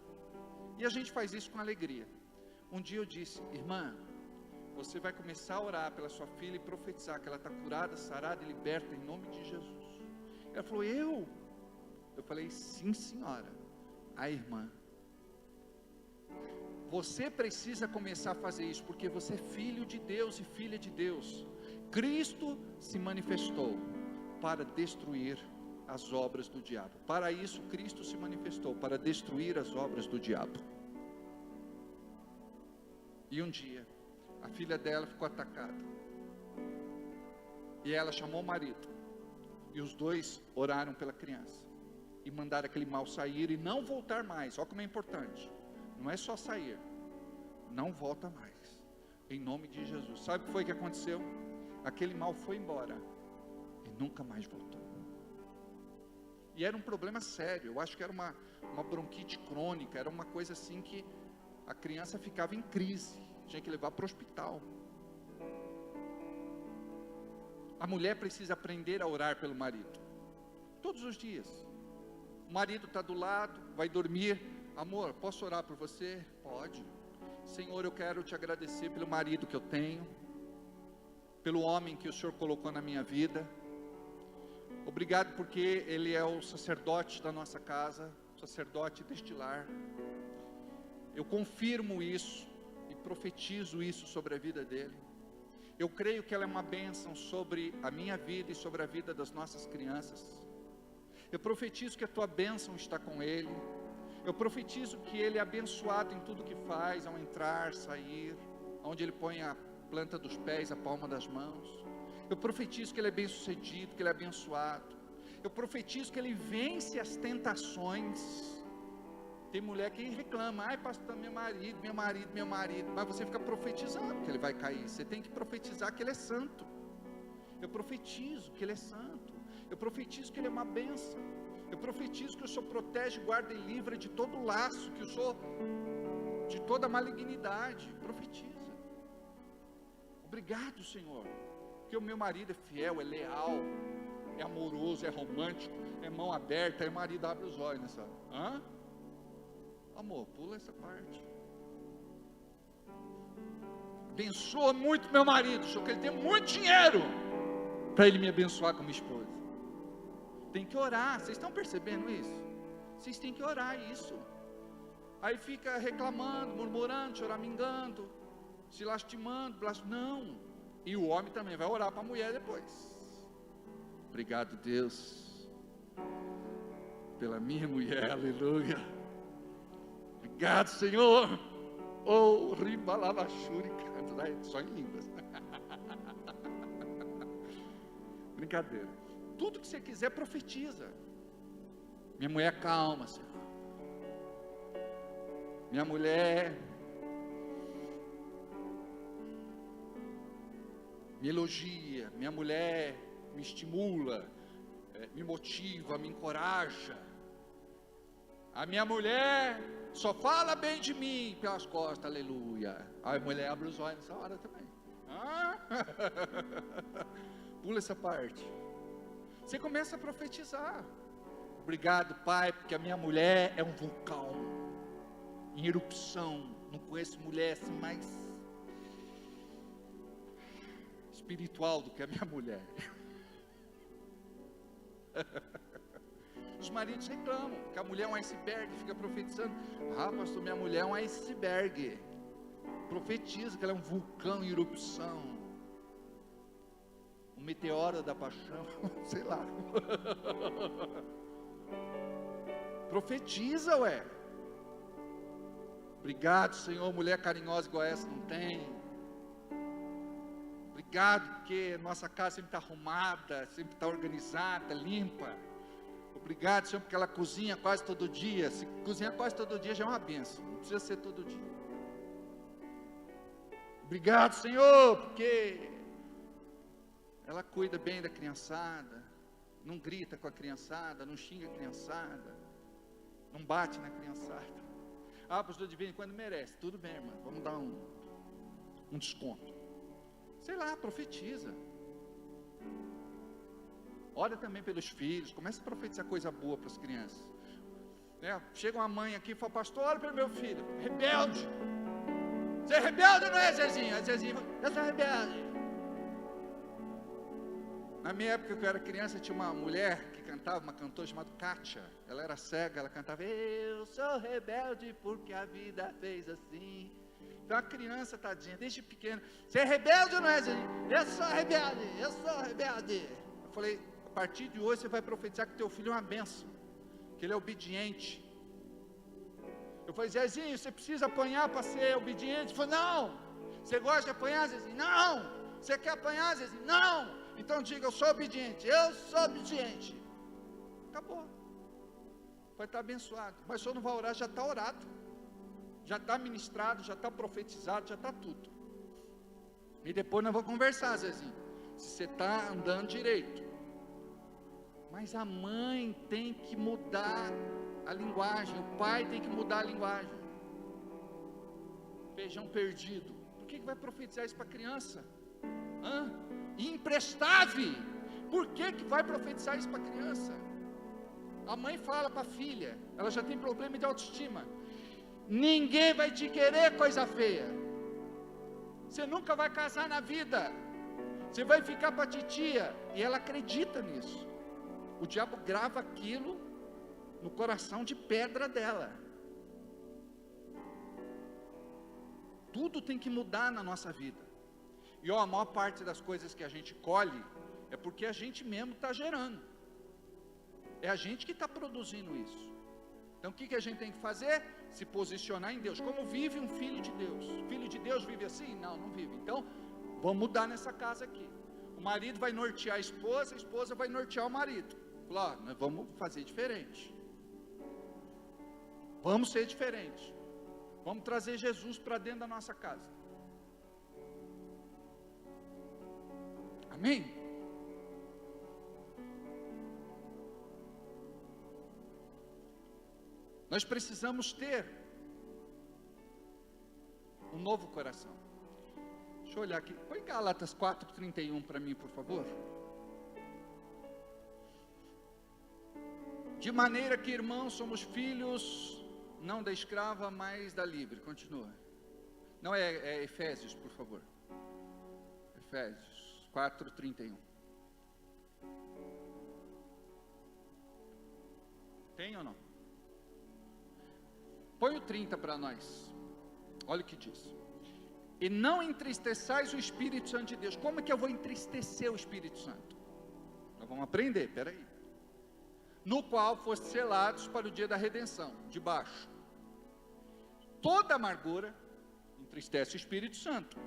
E a gente faz isso com alegria. Um dia eu disse, irmã, você vai começar a orar pela sua filha e profetizar que ela está curada, sarada e liberta em nome de Jesus. Ela falou, eu? Eu falei, sim senhora. A irmã, você precisa começar a fazer isso, porque você é filho de Deus e filha de Deus. Cristo se manifestou para destruir as obras do diabo. Para isso Cristo se manifestou, para destruir as obras do diabo. E um dia, a filha dela ficou atacada. E ela chamou o marido. E os dois oraram pela criança. E mandaram aquele mal sair e não voltar mais. Olha como é importante. Não é só sair. Não volta mais. Em nome de Jesus. Sabe o que foi que aconteceu? Aquele mal foi embora. E nunca mais voltou. E era um problema sério. Eu acho que era uma bronquite crônica. Era uma coisa assim que a criança ficava em crise. Tinha que levar para o hospital. A mulher precisa aprender a orar pelo marido. Todos os dias. O marido está do lado, vai dormir. Amor, posso orar por você? Pode. Senhor, eu quero te agradecer pelo marido que eu tenho, pelo homem que o Senhor colocou na minha vida. Obrigado porque ele é o sacerdote da nossa casa, sacerdote deste lar. Eu confirmo isso e profetizo isso sobre a vida dele. Eu creio que ela é uma bênção sobre a minha vida e sobre a vida das nossas crianças. Eu profetizo que a tua bênção está com ele. Eu profetizo que ele é abençoado em tudo que faz, ao entrar, sair, onde ele põe a planta dos pés, a palma das mãos. Eu profetizo que ele é bem sucedido, que ele é abençoado. Eu profetizo que ele vence as tentações. Tem mulher que reclama, ai pastor, meu marido, mas você fica profetizando que ele vai cair. Você tem que profetizar que ele é santo. Eu profetizo que ele é santo. Eu profetizo que ele é uma bênção. Eu profetizo que o Senhor protege, guarda e livra de todo laço, que o Senhor, de toda malignidade. Profetiza. Obrigado, Senhor, porque o meu marido é fiel, é leal, é amoroso, é romântico, é mão aberta. Aí o marido abre os olhos nessa. Hã? Amor, pula essa parte. Abençoa muito meu marido, Senhor, que ele tem muito dinheiro para ele me abençoar com minha esposa. Tem que orar, vocês estão percebendo isso? Vocês têm que orar isso. Aí fica reclamando, murmurando, choramingando, se lastimando, não. E o homem também vai orar para a mulher depois. Obrigado, Deus, pela minha mulher, aleluia. Obrigado, Senhor. Oh, ribalabachuri, só em línguas. Brincadeira. Tudo que você quiser, profetiza. Minha mulher calma, Senhor. Minha mulher me elogia. Minha mulher me estimula, me motiva, me encoraja. A minha mulher só fala bem de mim pelas costas, aleluia. A mulher abre os olhos nessa hora também. Pula essa parte. Você começa a profetizar. Obrigado, Pai, porque a minha mulher é um vulcão em erupção. Não conheço mulher assim mais espiritual do que a minha mulher. Os maridos reclamam que a mulher é um iceberg, fica profetizando. Pastor, minha mulher é um iceberg. Profetiza que ela é um vulcão em erupção, um meteoro da paixão, sei lá. Profetiza, ué. Obrigado, Senhor, mulher carinhosa igual essa não tem. Obrigado, porque nossa casa sempre está arrumada, sempre está organizada, limpa. Obrigado, Senhor, porque ela cozinha quase todo dia. Se cozinhar quase todo dia já é uma bênção, não precisa ser todo dia. Obrigado, Senhor, porque ela cuida bem da criançada, não grita com a criançada, não xinga a criançada, não bate na criançada. Pastor, de vez em quando merece. Tudo bem, irmã, vamos dar um desconto. Sei lá, profetiza. Ora também pelos filhos, começa a profetizar coisa boa para as crianças. Chega uma mãe aqui e fala: pastor, ora pelo meu filho, rebelde. Você é rebelde ou não é, Zezinho? A Zezinho, eu sou rebelde. Na minha época, que eu era criança, tinha uma mulher que cantava, uma cantora chamada Kátia. Ela era cega, ela cantava: eu sou rebelde porque a vida fez assim. Então a criança, tadinha, desde pequena: você é rebelde ou não é, Zezinho? Eu sou rebelde, eu sou rebelde. Eu falei: a partir de hoje você vai profetizar que teu filho é uma bênção, que ele é obediente. Eu falei: Zezinho, você precisa apanhar para ser obediente? Ele falou: não. Você gosta de apanhar, Zezinho? Não. Você quer apanhar, Zezinho? Não. Então diga: eu sou obediente, eu sou obediente. Acabou. Vai estar abençoado. Mas se eu não vai orar, já está orado, já está ministrado, já está profetizado, já está tudo. E depois nós vamos conversar, Zezinho, se você está andando direito. Mas a mãe tem que mudar a linguagem, o pai tem que mudar a linguagem. Feijão perdido, por que vai profetizar isso para a criança? Imprestável, por que vai profetizar isso para a criança? A mãe fala para a filha, ela já tem problema de autoestima: ninguém vai te querer, coisa feia. Você nunca vai casar na vida, você vai ficar para a titia. E ela acredita nisso. O diabo grava aquilo no coração de pedra dela. Tudo tem que mudar na nossa vida. E a maior parte das coisas que a gente colhe é porque a gente mesmo está gerando. É a gente que está produzindo isso. Então o que a gente tem que fazer? Se posicionar em Deus. Como vive um filho de Deus? O filho de Deus vive assim? Não, não vive. Então vamos mudar nessa casa aqui. O marido vai nortear a esposa vai nortear o marido. Falar: nós vamos fazer diferente. Vamos ser diferentes. Vamos trazer Jesus para dentro da nossa casa. Amém? Nós precisamos ter um novo coração. Deixa eu olhar aqui. Põe Gálatas 4:31 para mim, por favor. De maneira que, irmãos, somos filhos, não da escrava, mas da livre. Continua. Não, é Efésios, por favor. Efésios 4:31. Tem ou não? Põe o 30 para nós. Olha o que diz: e não entristeçais o Espírito Santo de Deus. Como é que eu vou entristecer o Espírito Santo? Nós Vamos aprender, peraí. No qual foste selados para o dia da redenção. De baixo. Toda amargura entristece o Espírito Santo.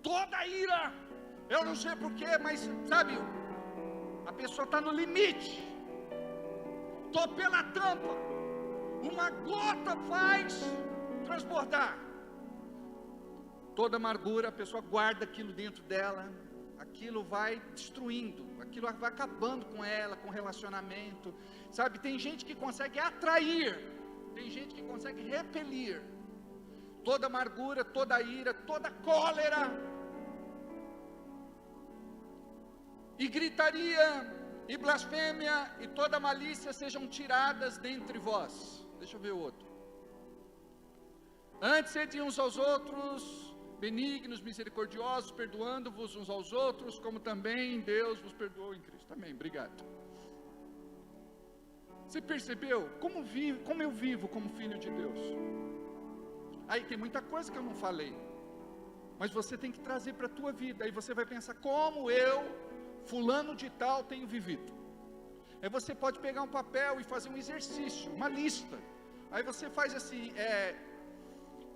Toda ira. Eu não sei porquê, mas sabe, a pessoa está no limite. Estou pela tampa. Uma gota faz transbordar. Toda amargura, a pessoa guarda aquilo dentro dela, aquilo vai destruindo, aquilo vai acabando com ela, com o relacionamento, sabe, tem gente que consegue atrair, tem gente que consegue repelir, toda amargura, toda ira, toda cólera, e gritaria, e blasfêmia, e toda malícia sejam tiradas dentre vós. Deixa eu ver o outro. Antes sede uns aos outros benignos, misericordiosos, perdoando-vos uns aos outros, como também Deus vos perdoou em Cristo. Amém, obrigado. Você percebeu como eu vivo como filho de Deus? Aí tem muita coisa que eu não falei, mas você tem que trazer para a tua vida. Aí você vai pensar, como eu, fulano de tal, tenho vivido. Aí você pode pegar um papel e fazer um exercício, uma lista. Aí você faz assim,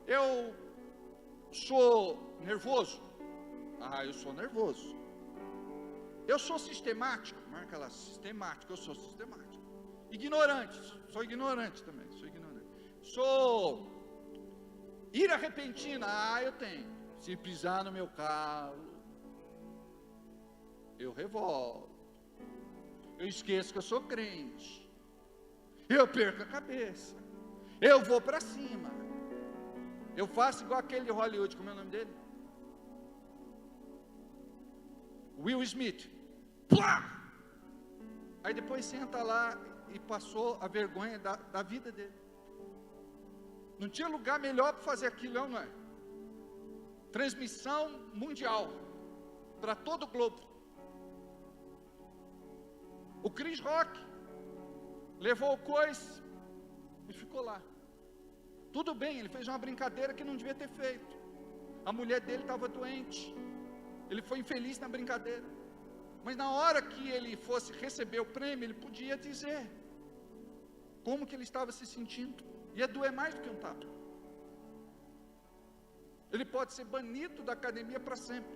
eu sou nervoso? Eu sou nervoso. Eu sou sistemático? Marca lá, sistemático, eu sou sistemático. Ignorante, sou ignorante também, sou ignorante. Sou ira repentina? Eu tenho. Se pisar no meu calo, eu revolto. Eu esqueço que eu sou crente. Eu perco a cabeça. Eu vou para cima. Eu faço igual aquele de Hollywood, como é o nome dele? Will Smith. Plá! Aí depois senta lá e passou a vergonha da vida dele. Não tinha lugar melhor para fazer aquilo, não é? Transmissão mundial para todo o globo. O Chris Rock levou o coice e ficou lá. Tudo bem, ele fez uma brincadeira que não devia ter feito. A mulher dele estava doente. Ele foi infeliz na brincadeira. Mas na hora que ele fosse receber o prêmio, ele podia dizer como que ele estava se sentindo. Ia doer mais do que um tapa. Ele pode ser banido da academia para sempre.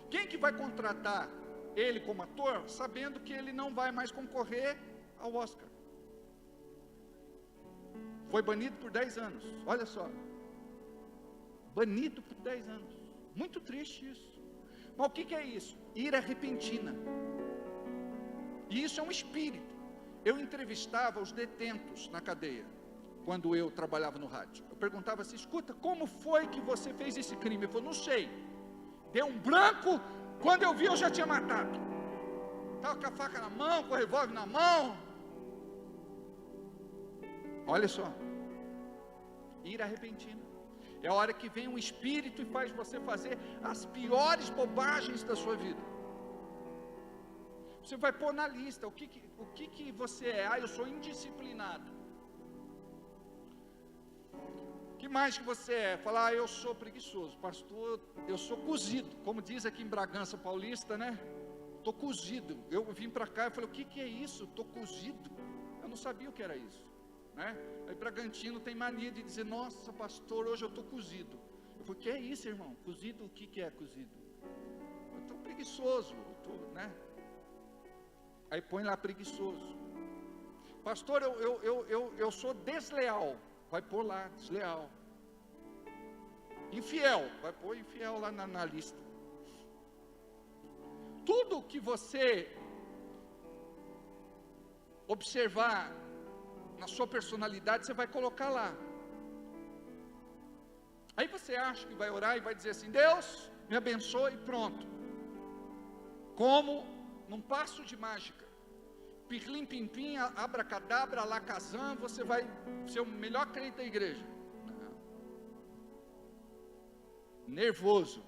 Quem que vai contratar ele como ator, sabendo que ele não vai mais concorrer ao Oscar? Foi banido por 10 anos, olha só. Banido por 10 anos. Muito triste isso. Mas o que é isso? Ira repentina. E isso é um espírito. Eu entrevistava os detentos na cadeia, quando eu trabalhava no rádio. Eu perguntava assim, escuta, como foi que você fez esse crime? Ele falou, não sei. Deu um branco, quando eu vi eu já tinha matado. Estava com a faca na mão, com o revólver na mão. Olha só, ira repentina. É a hora que vem um espírito e faz você fazer as piores bobagens da sua vida. Você vai pôr na lista, o que você é? Eu sou indisciplinado. O que mais que você é? Falar, eu sou preguiçoso. Pastor, eu sou cozido. Como diz aqui em Bragança Paulista, né? Estou cozido. Eu vim para cá e falei, o que é isso? Estou cozido. Eu não sabia o que era isso. Né? Aí Bragantino tem mania de dizer, nossa pastor, hoje eu estou cozido. Eu falei, o que é isso, irmão? Cozido, o que é cozido? Eu estou preguiçoso, né? Aí põe lá preguiçoso. Pastor, eu sou desleal. Vai pôr lá, desleal. Infiel, vai pôr infiel lá na lista. Tudo que você observar na sua personalidade, você vai colocar lá. Aí você acha que vai orar e vai dizer assim, Deus, me abençoe e pronto. Como num passo de mágica. Pirlim, pim, pim, abracadabra, alakazam, você vai ser o melhor crente da igreja. Não. Nervoso.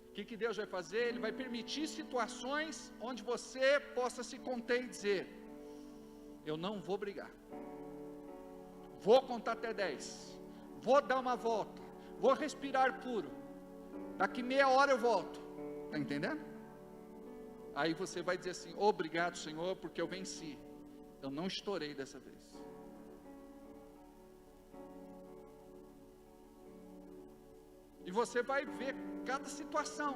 O que Deus vai fazer? Ele vai permitir situações onde você possa se conter e dizer, eu não vou brigar. Vou contar até 10. Vou dar uma volta. Vou respirar puro. Daqui meia hora eu volto. Está entendendo? Aí você vai dizer assim: obrigado, Senhor, porque eu venci. Eu não estourei dessa vez. E você vai ver cada situação.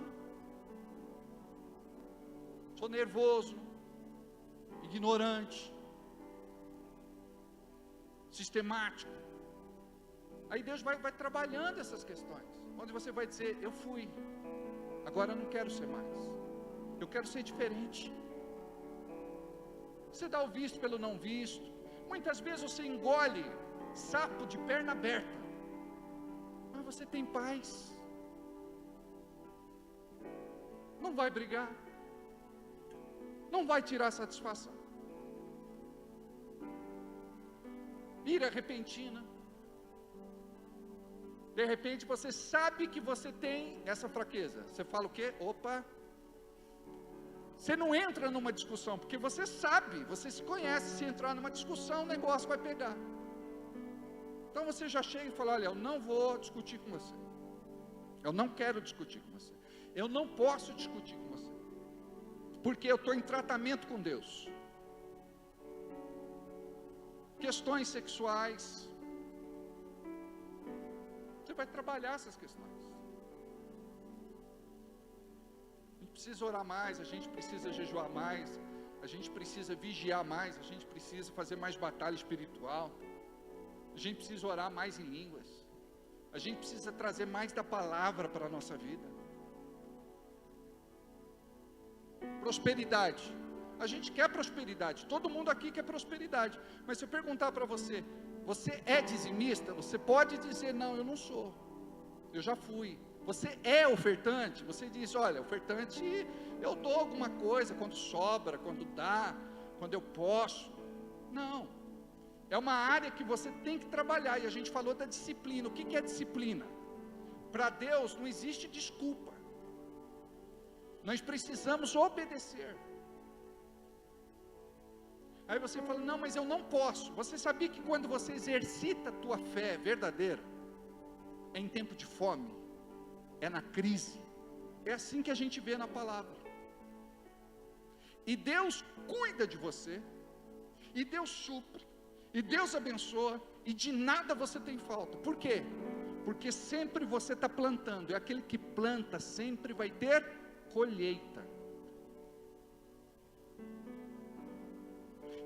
Sou nervoso, ignorante, sistemático. Aí Deus vai trabalhando essas questões, onde você vai dizer: eu fui, agora eu não quero ser mais, eu quero ser diferente. Você dá o visto pelo não visto. Muitas vezes você engole sapo de perna aberta, mas você tem paz, não vai brigar, não vai tirar satisfação. Ira repentina. De repente você sabe que você tem essa fraqueza. Você fala o quê? Opa! Você não entra numa discussão, porque você sabe, você se conhece. Se entrar numa discussão, o negócio vai pegar. Então você já chega e fala: olha, eu não vou discutir com você. Eu não quero discutir com você. Eu não posso discutir com você, porque eu estou em tratamento com Deus. Questões sexuais, você vai trabalhar essas questões. A gente precisa orar mais, a gente precisa jejuar mais, a gente precisa vigiar mais, a gente precisa fazer mais batalha espiritual, a gente precisa orar mais em línguas, a gente precisa trazer mais da palavra para a nossa vida. Prosperidade. A gente quer prosperidade, todo mundo aqui quer prosperidade, mas se eu perguntar para você: você é dizimista? Você pode dizer: não, eu não sou, eu já fui. Você é ofertante? Você diz: olha, ofertante eu dou alguma coisa, quando sobra, quando dá, quando eu posso. Não, é uma área que você tem que trabalhar, e a gente falou da disciplina. O que é disciplina? Para Deus não existe desculpa, nós precisamos obedecer. Aí você fala: não, mas eu não posso. Você sabia que quando você exercita a tua fé verdadeira, é em tempo de fome, é na crise, é assim que a gente vê na palavra. E Deus cuida de você, e Deus supre, e Deus abençoa, e de nada você tem falta. Por quê? Porque sempre você está plantando, e aquele que planta sempre vai ter colheita.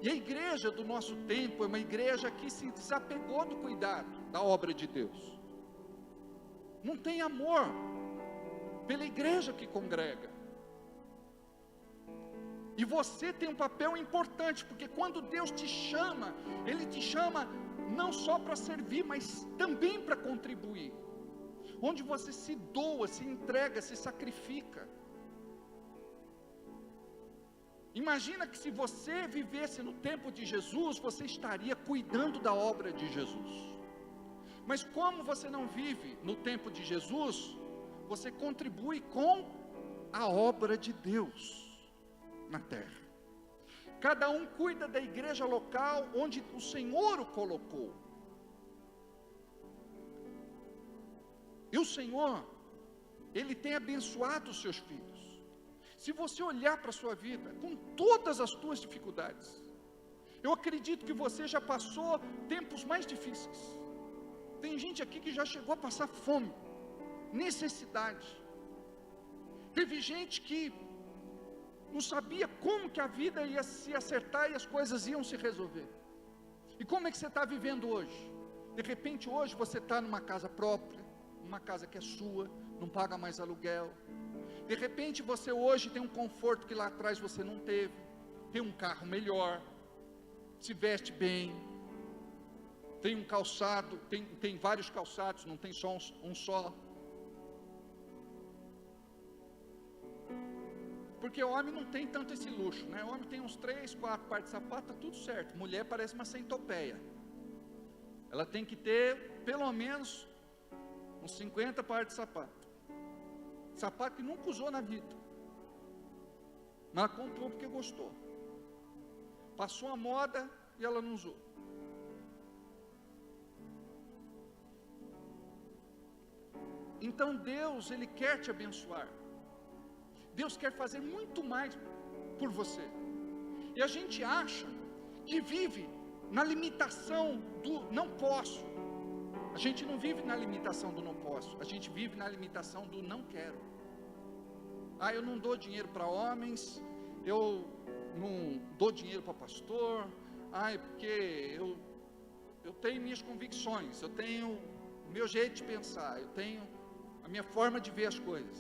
E a igreja do nosso tempo é uma igreja que se desapegou do cuidado da obra de Deus. Não tem amor pela igreja que congrega. E você tem um papel importante, porque quando Deus te chama, Ele te chama não só para servir, mas também para contribuir. Onde você se doa, se entrega, se sacrifica. Imagina que se você vivesse no tempo de Jesus, você estaria cuidando da obra de Jesus. Mas como você não vive no tempo de Jesus, você contribui com a obra de Deus na terra. Cada um cuida da igreja local onde o Senhor o colocou. E o Senhor, Ele tem abençoado os seus filhos. Se você olhar para a sua vida, com todas as suas dificuldades, eu acredito que você já passou tempos mais difíceis. Tem gente aqui que já chegou a passar fome, necessidade. Teve gente que não sabia como que a vida ia se acertar e as coisas iam se resolver. E como é que você está vivendo hoje? De repente hoje você está numa casa própria, uma casa que é sua, não paga mais aluguel. De repente você hoje tem um conforto que lá atrás você não teve, tem um carro melhor, se veste bem, tem um calçado, tem vários calçados, não tem só um só. Porque o homem não tem tanto esse luxo, né? O homem tem uns 3, 4 pares de sapato, tá tudo certo. Mulher parece uma centopeia. Ela tem que ter pelo menos uns 50 pares de sapato. Sapato que nunca usou na vida, mas ela comprou porque gostou. Passou a moda e ela não usou. Então Deus, Ele quer te abençoar. Deus quer fazer muito mais por você. E a gente acha que vive na limitação do não posso. A gente não vive na limitação do não posso, a gente vive na limitação do não quero. Eu não dou dinheiro para homens, eu não dou dinheiro para pastor, porque eu tenho minhas convicções, eu tenho o meu jeito de pensar, eu tenho a minha forma de ver as coisas.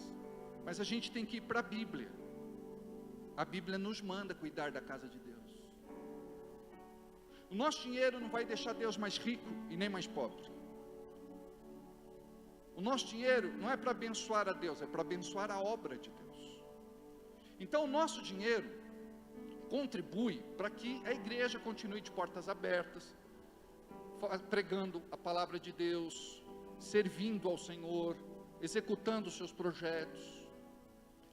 Mas a gente tem que ir para a Bíblia. A Bíblia nos manda cuidar da casa de Deus. O nosso dinheiro não vai deixar Deus mais rico e nem mais pobre. O nosso dinheiro não é para abençoar a Deus, é para abençoar a obra de Deus. Então o nosso dinheiro contribui para que a igreja continue de portas abertas, pregando a palavra de Deus, servindo ao Senhor, executando os seus projetos.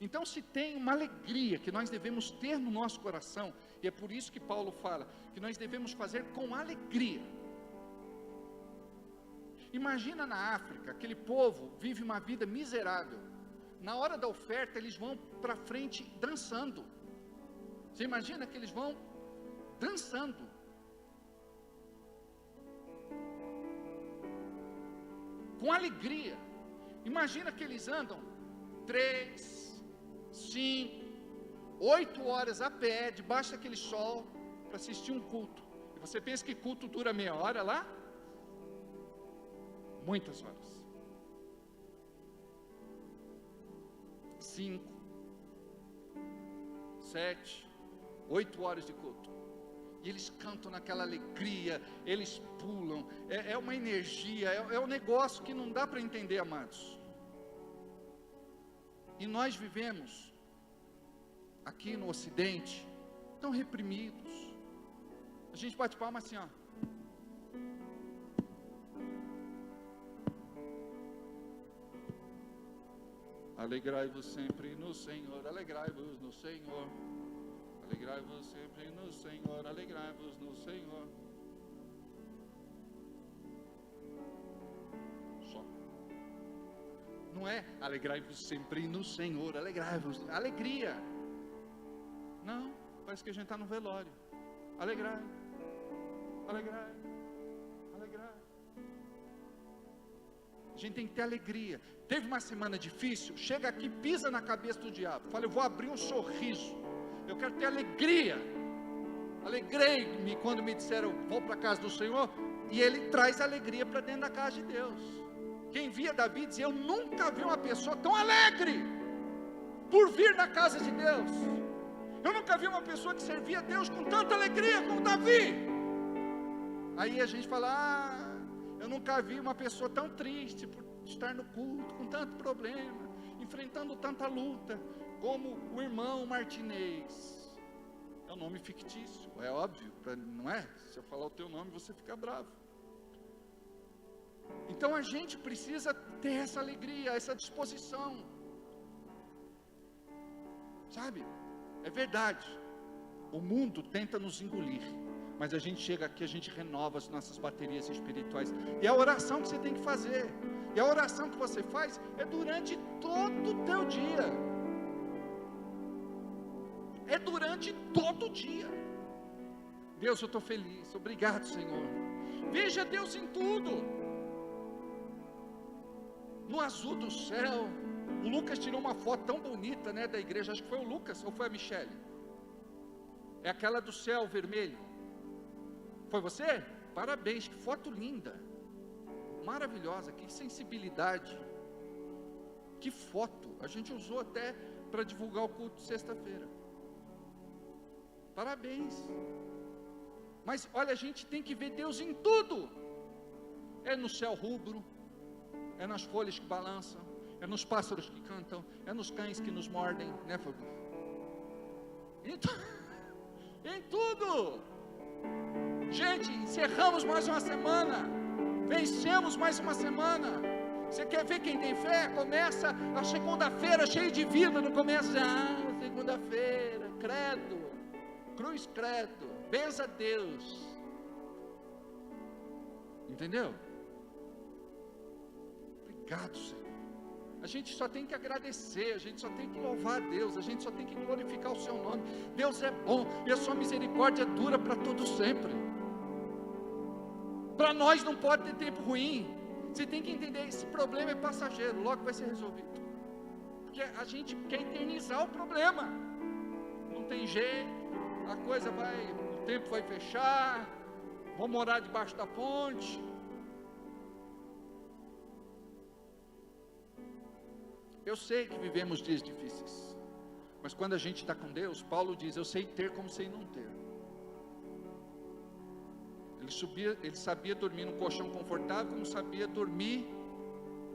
Então se tem uma alegria que nós devemos ter no nosso coração, e é por isso que Paulo fala, que nós devemos fazer com alegria. Imagina na África, aquele povo vive uma vida miserável, na hora da oferta eles vão para frente dançando. Você imagina que eles vão dançando. Com alegria. Imagina que eles andam 3, 5, 8 horas a pé, debaixo daquele sol, para assistir um culto. E você pensa que culto dura meia hora lá? Muitas horas. 5, 7, 8 horas de culto. E eles cantam naquela alegria, eles pulam, é uma energia, é um negócio que não dá para entender, amados. E nós vivemos aqui no Ocidente tão reprimidos. A gente bate palma assim, ó. Alegrai-vos sempre no Senhor, alegrai-vos no Senhor. Alegrai-vos sempre no Senhor, alegrai-vos no Senhor. Só. Não é alegrai-vos sempre no Senhor, alegrai-vos, alegria. Não, parece que a gente está no velório. Alegrai, alegrai, alegrai. A gente tem que ter alegria. Teve uma semana difícil, chega aqui, pisa na cabeça do diabo. Fala, eu vou abrir um sorriso. Eu quero ter alegria. Alegrei-me quando me disseram, vou para a casa do Senhor. E ele traz alegria para dentro da casa de Deus. Quem via Davi dizia, eu nunca vi uma pessoa tão alegre por vir na casa de Deus. Eu nunca vi uma pessoa que servia a Deus com tanta alegria como Davi. Aí a gente fala, eu nunca vi uma pessoa tão triste por estar no culto, com tanto problema, enfrentando tanta luta, como o irmão Martinez. É um nome fictício, é óbvio, não é? Se eu falar o teu nome, você fica bravo. Então a gente precisa ter essa alegria, essa disposição. Sabe? É verdade. O mundo tenta nos engolir, mas a gente chega aqui, a gente renova as nossas baterias espirituais. E a oração que você tem que fazer, e a oração que você faz é durante todo o teu dia. É durante todo o dia. Deus, eu estou feliz, obrigado, Senhor. Veja Deus em tudo. No azul do céu. O Lucas tirou uma foto tão bonita, né, da igreja. Acho que foi o Lucas ou foi a Michele? É aquela do céu vermelho. Foi você? Parabéns, que foto linda. Maravilhosa, que sensibilidade. Que foto. A gente usou até para divulgar o culto de sexta-feira. Parabéns. Mas olha, a gente tem que ver Deus em tudo. É no céu rubro, é nas folhas que balançam, é nos pássaros que cantam, é nos cães que nos mordem, né, Fábio? Em tudo. Gente, encerramos mais uma semana, vencemos mais uma semana. Você quer ver quem tem fé? Começa a segunda-feira cheio de vida, não começa, segunda-feira, credo, cruz credo, benza a Deus. Entendeu? Obrigado, Senhor. A gente só tem que agradecer, a gente só tem que louvar a Deus, a gente só tem que glorificar o seu nome. Deus é bom e a sua misericórdia dura para todo sempre. Para nós não pode ter tempo ruim. Você tem que entender, esse problema é passageiro, logo vai ser resolvido. Porque a gente quer eternizar o problema. Não tem jeito, a coisa vai, o tempo vai fechar, vou morar debaixo da ponte. Eu sei que vivemos dias difíceis, mas quando a gente está com Deus, Paulo diz, eu sei ter como sei não ter. Ele sabia dormir num colchão confortável, como sabia dormir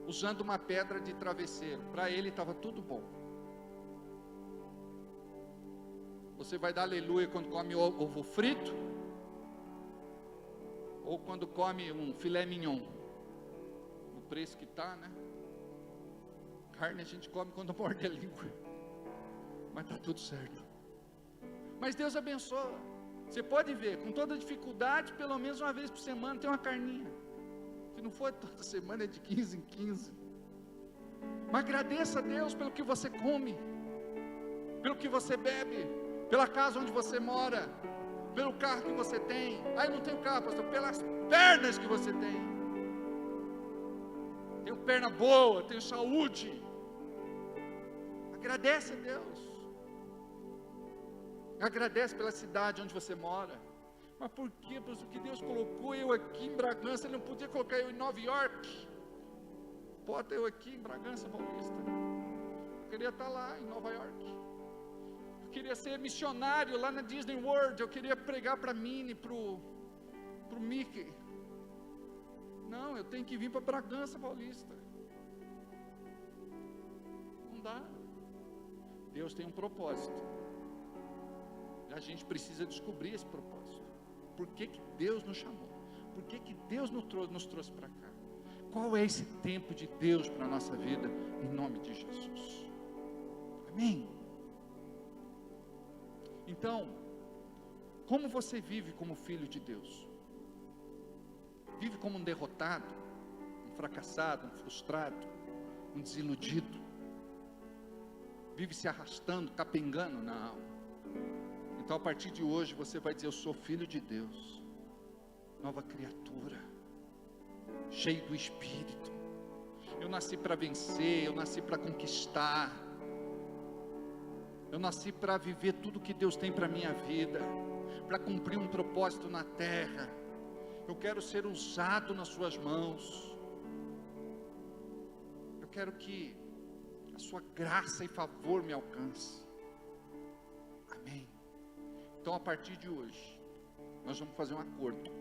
usando uma pedra de travesseiro. Para ele estava tudo bom. Você vai dar aleluia quando come ovo frito, ou quando come um filé mignon, o preço que está, né? Carne a gente come quando morde a língua, mas está tudo certo. Mas Deus abençoa. Você pode ver, com toda dificuldade, pelo menos uma vez por semana tem uma carninha. Se não for toda semana, é de 15 em 15. Mas agradeça a Deus pelo que você come, pelo que você bebe, pela casa onde você mora, pelo carro que você tem. Ah, eu não tenho carro, pastor, pelas pernas que você tem. Tenho perna boa, tenho saúde. Agradece a Deus. Agradece pela cidade onde você mora. Mas por quê? Porque Deus colocou eu aqui em Bragança. Ele não podia colocar eu em Nova York. Bota eu aqui em Bragança Paulista. Eu queria estar lá em Nova York. Eu queria ser missionário lá na Disney World. Eu queria pregar para Minnie, para o Mickey. Não, eu tenho que vir para Bragança Paulista. Não dá. Deus tem um propósito. A gente precisa descobrir esse propósito. Por que Deus nos chamou? Por que Deus nos trouxe para cá? Qual é esse tempo de Deus para a nossa vida? Em nome de Jesus. Amém? Então, como você vive como filho de Deus? Vive como um derrotado, um fracassado, um frustrado, um desiludido? Vive se arrastando, capengando na alma? Então a partir de hoje você vai dizer, eu sou filho de Deus, nova criatura, cheio do Espírito. Eu nasci para vencer, eu nasci para conquistar, eu nasci para viver tudo que Deus tem para a minha vida, para cumprir um propósito na terra. Eu quero ser usado nas suas mãos. Eu quero que a sua graça e favor me alcance. Amém. Então a partir de hoje, nós vamos fazer um acordo.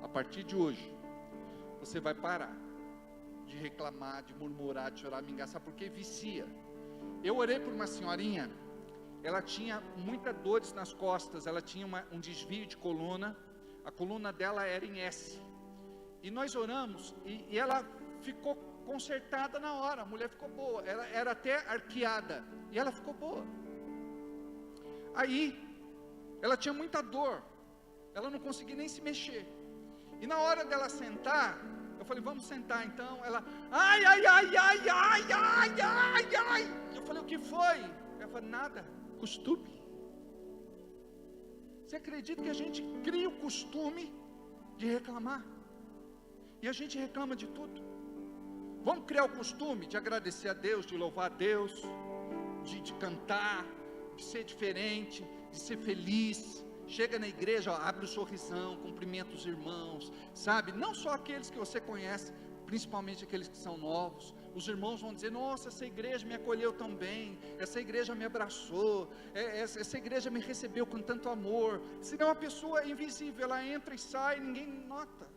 A partir de hoje, você vai parar de reclamar, de murmurar, de chorar, me engaçar, porque vicia. Eu orei por uma senhorinha, ela tinha muitas dores nas costas, ela tinha um desvio de coluna, a coluna dela era em S. E nós oramos, e ela ficou consertada na hora, a mulher ficou boa, ela era até arqueada, e ela ficou boa. Aí, ela tinha muita dor, ela não conseguia nem se mexer, e na hora dela sentar, eu falei, vamos sentar então, ela, ai, ai, ai, ai, ai, ai, ai, ai, eu falei, o que foi? Ela falou, nada, costume. Você acredita que a gente cria o costume de reclamar, e a gente reclama de tudo? Vamos criar o costume de agradecer a Deus, de louvar a Deus, de cantar, de ser diferente, de ser feliz. Chega na igreja, ó, abre o sorrisão, cumprimenta os irmãos, sabe? Não só aqueles que você conhece, principalmente aqueles que são novos. Os irmãos vão dizer, nossa, essa igreja me acolheu tão bem, essa igreja me abraçou, essa igreja me recebeu com tanto amor. Senão a pessoa invisível, ela entra e sai, ninguém nota.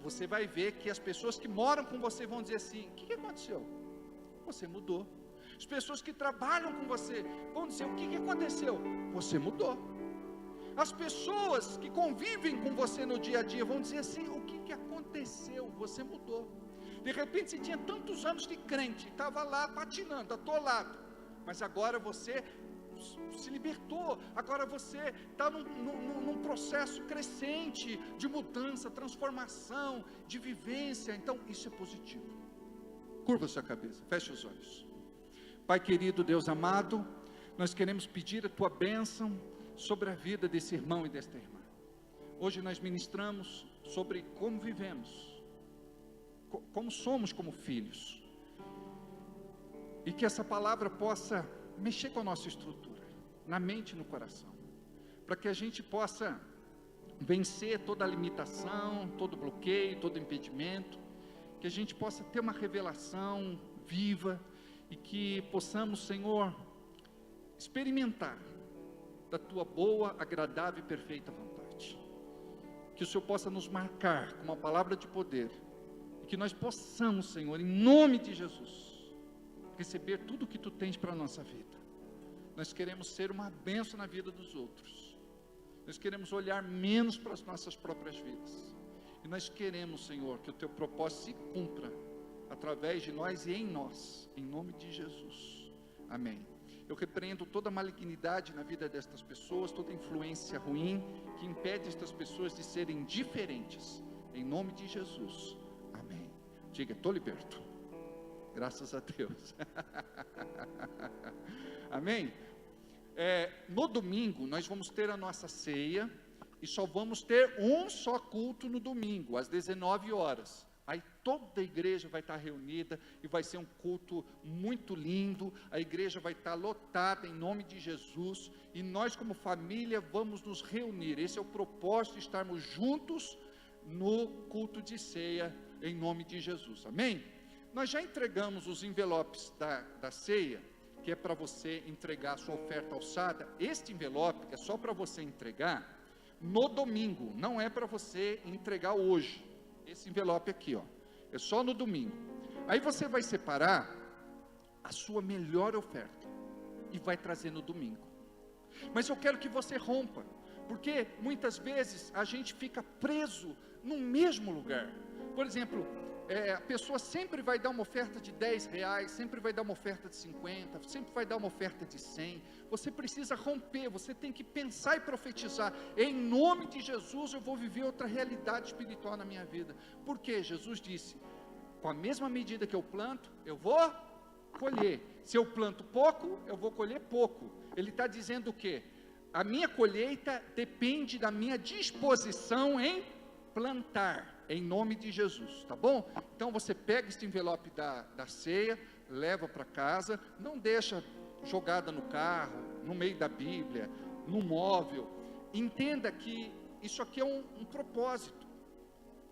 Você vai ver que as pessoas que moram com você vão dizer assim, o que aconteceu? Você mudou. As pessoas que trabalham com você vão dizer, o que aconteceu? Você mudou. As pessoas que convivem com você no dia a dia vão dizer assim, o que aconteceu? Você mudou. De repente você tinha tantos anos de crente, estava lá patinando, atolado, mas agora você se libertou, agora você está num processo crescente de mudança, transformação, de vivência. Então isso é positivo. Curva sua cabeça, feche os olhos. Pai querido, Deus amado, nós queremos pedir a tua bênção sobre a vida desse irmão e desta irmã. Hoje nós ministramos sobre como vivemos, como somos como filhos, e que essa palavra possa mexer com a nossa estrutura, na mente e no coração, para que a gente possa vencer toda a limitação, todo bloqueio, todo impedimento, que a gente possa ter uma revelação viva, e que possamos, Senhor, experimentar da tua boa, agradável e perfeita vontade. Que o Senhor possa nos marcar com uma palavra de poder, e que nós possamos, Senhor, em nome de Jesus, receber tudo o que tu tens para a nossa vida. Nós queremos ser uma bênção na vida dos outros, nós queremos olhar menos para as nossas próprias vidas, e nós queremos, Senhor, que o teu propósito se cumpra através de nós e em nós, em nome de Jesus, amém. Eu repreendo toda malignidade na vida destas pessoas, toda influência ruim que impede estas pessoas de serem diferentes, em nome de Jesus, amém. Diga, estou liberto, graças a Deus. Amém? No domingo nós vamos ter a nossa ceia, e só vamos ter um só culto no domingo, às 19 horas. Aí toda a igreja vai estar reunida, e vai ser um culto muito lindo, a igreja vai estar lotada em nome de Jesus, e nós como família vamos nos reunir. Esse é o propósito, de estarmos juntos no culto de ceia, em nome de Jesus, amém? Nós já entregamos os envelopes da ceia, que é para você entregar a sua oferta alçada. Este envelope é só para você entregar no domingo, não é para você entregar hoje. Esse envelope aqui, ó, é só no domingo. Aí você vai separar a sua melhor oferta e vai trazer no domingo. Mas eu quero que você rompa, porque muitas vezes a gente fica preso no mesmo lugar. Por exemplo, a pessoa sempre vai dar uma oferta de R$10, sempre vai dar uma oferta de 50, sempre vai dar uma oferta de 100. Você precisa romper, você tem que pensar e profetizar. Em nome de Jesus eu vou viver outra realidade espiritual na minha vida. Porque Jesus disse, com a mesma medida que eu planto, eu vou colher. Se eu planto pouco, eu vou colher pouco. Ele está dizendo o quê? A minha colheita depende da minha disposição em plantar, em nome de Jesus, tá bom? Então você pega este envelope da ceia, leva para casa, não deixa jogada no carro, no meio da Bíblia, no móvel. Entenda que isso aqui é um propósito,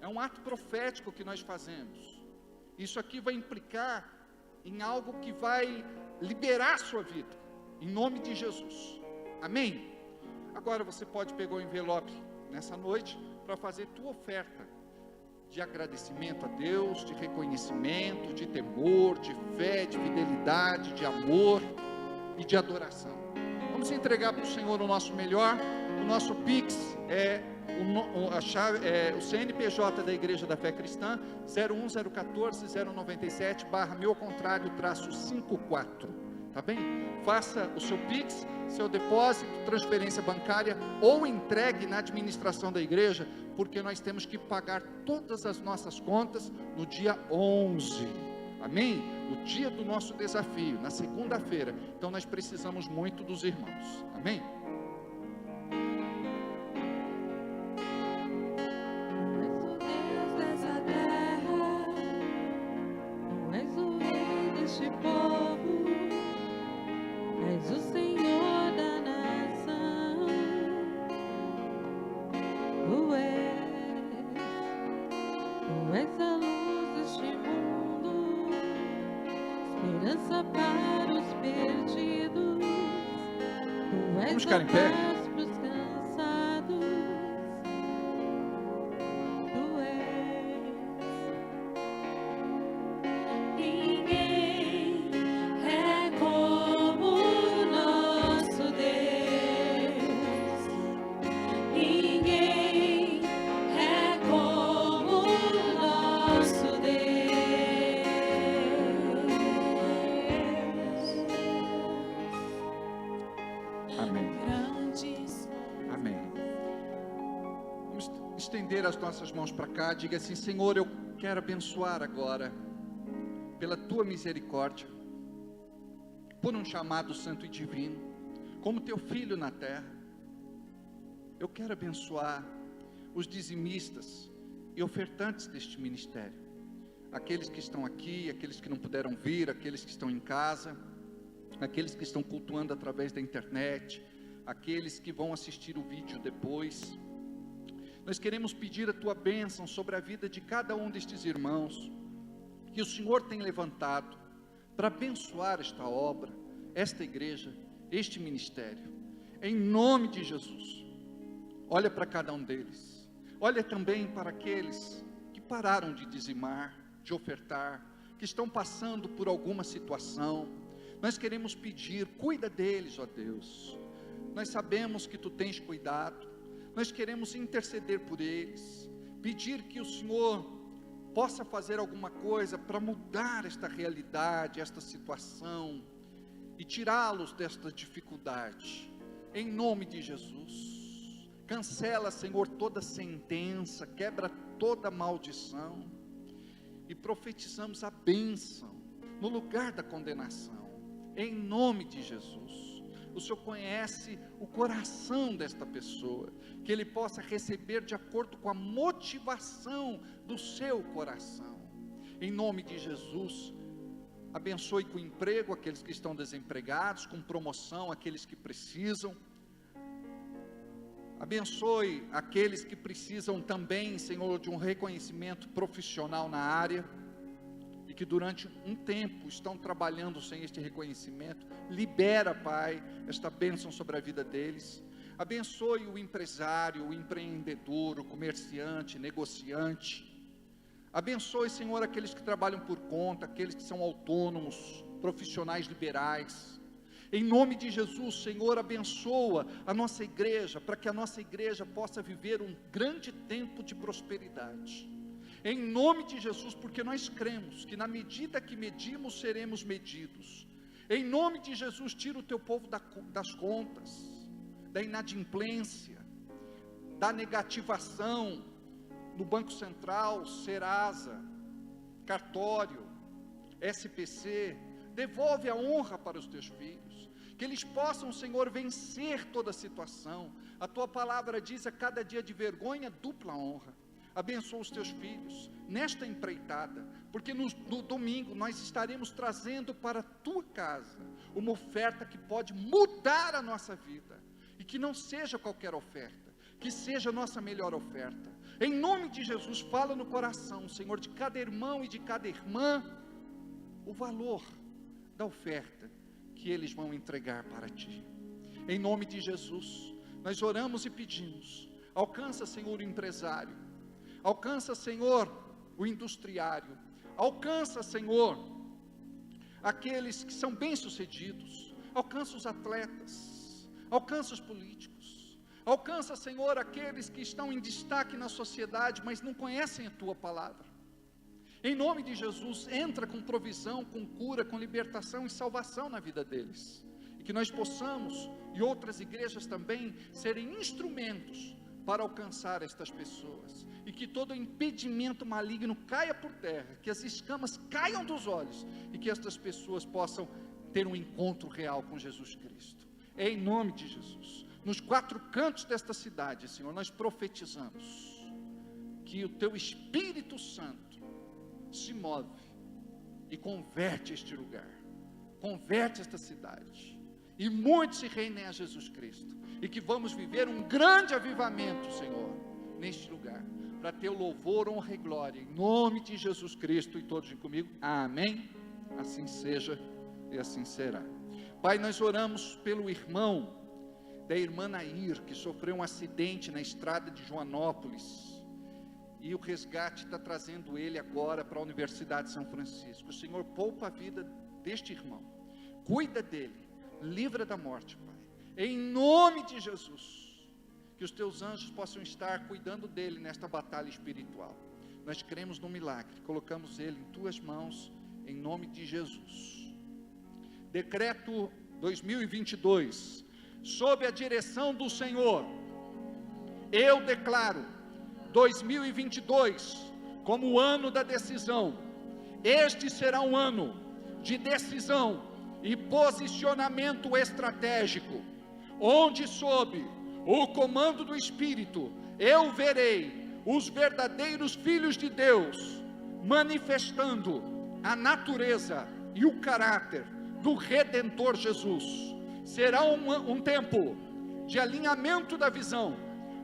é um ato profético que nós fazemos. Isso aqui vai implicar em algo que vai liberar a sua vida, em nome de Jesus, amém? Agora você pode pegar o envelope nessa noite, para fazer tua oferta, de agradecimento a Deus, de reconhecimento, de temor, de fé, de fidelidade, de amor e de adoração. Vamos entregar para o Senhor o nosso melhor. O nosso Pix é o CNPJ da Igreja da Fé Cristã, 01014-097/54, tá bem? Faça o seu Pix, seu depósito, transferência bancária, ou entregue na administração da igreja, porque nós temos que pagar todas as nossas contas no dia 11, amém? No dia do nosso desafio, na segunda-feira. Então nós precisamos muito dos irmãos, amém? Vamos ficar em pé. estender as nossas mãos para cá, diga assim: Senhor, eu quero abençoar agora, pela tua misericórdia, por um chamado santo e divino, como teu filho na terra. Eu quero abençoar os dizimistas e ofertantes deste ministério, aqueles que estão aqui, aqueles que não puderam vir, aqueles que estão em casa, aqueles que estão cultuando através da internet, aqueles que vão assistir o vídeo depois. Nós queremos pedir a tua bênção sobre a vida de cada um destes irmãos, que o Senhor tem levantado para abençoar esta obra, esta igreja, este ministério, em nome de Jesus. Olha para cada um deles, olha também para aqueles que pararam de dizimar, de ofertar, que estão passando por alguma situação. Nós queremos pedir, cuida deles, ó Deus. Nós sabemos que tu tens cuidado, nós queremos interceder por eles, pedir que o Senhor possa fazer alguma coisa para mudar esta realidade, esta situação, e tirá-los desta dificuldade, em nome de Jesus. Cancela, Senhor, toda sentença, quebra toda maldição, e profetizamos a bênção no lugar da condenação, em nome de Jesus. O Senhor conhece o coração desta pessoa, que ele possa receber de acordo com a motivação do seu coração, em nome de Jesus. Abençoe com emprego aqueles que estão desempregados, com promoção aqueles que precisam. Abençoe aqueles que precisam também, Senhor, de um reconhecimento profissional na área, e que durante um tempo estão trabalhando sem este reconhecimento. Libera, Pai, esta bênção sobre a vida deles. Abençoe o empresário, o empreendedor, o comerciante, negociante. Abençoe, Senhor, aqueles que trabalham por conta, aqueles que são autônomos, profissionais liberais. Em nome de Jesus, Senhor, abençoa a nossa igreja, para que a nossa igreja possa viver um grande tempo de prosperidade. Em nome de Jesus, porque nós cremos que na medida que medimos, seremos medidos. Em nome de Jesus, tira o teu povo das contas, da inadimplência, da negativação no Banco Central, Serasa, cartório, SPC. Devolve a honra para os teus filhos, que eles possam, Senhor, vencer toda a situação. A tua palavra diz: a cada dia de vergonha, dupla honra. Abençoa os teus filhos nesta empreitada, porque no domingo nós estaremos trazendo para a tua casa uma oferta que pode mudar a nossa vida, e que não seja qualquer oferta, que seja a nossa melhor oferta. Em nome de Jesus, fala no coração, Senhor, de cada irmão e de cada irmã, o valor da oferta que eles vão entregar para ti. Em nome de Jesus, nós oramos e pedimos: alcança, Senhor, o empresário, alcança, Senhor, o industriário, alcança, Senhor, aqueles que são bem-sucedidos, alcança os atletas, alcança os políticos, alcança, Senhor, aqueles que estão em destaque na sociedade, mas não conhecem a tua palavra. Em nome de Jesus, entra com provisão, com cura, com libertação e salvação na vida deles, e que nós possamos, e outras igrejas também, serem instrumentos para alcançar estas pessoas, e que todo impedimento maligno caia por terra, que as escamas caiam dos olhos, e que estas pessoas possam ter um encontro real com Jesus Cristo. Em nome de Jesus, nos 4 cantos desta cidade, Senhor, nós profetizamos que o teu Espírito Santo se move e converte este lugar, converte esta cidade, e muitos se reinem a Jesus Cristo, e que vamos viver um grande avivamento, Senhor, neste lugar, para teu louvor, honra e glória, em nome de Jesus Cristo. E todos comigo, amém? Assim seja e assim será. Pai, nós oramos pelo irmão da irmã Nair, que sofreu um acidente na estrada de Joanópolis, e o resgate está trazendo ele agora para a Universidade de São Francisco. O Senhor poupa a vida deste irmão, cuida dele, livra da morte, Pai, em nome de Jesus, que os teus anjos possam estar cuidando dele nesta batalha espiritual. Nós cremos no milagre, colocamos ele em tuas mãos, em nome de Jesus. Decreto 2022, sob a direção do Senhor, eu declaro 2022 como o ano da decisão. Este será um ano de decisão e posicionamento estratégico, onde sob o comando do Espírito, eu verei os verdadeiros filhos de Deus manifestando a natureza e o caráter do Redentor Jesus. Será um tempo de alinhamento da visão,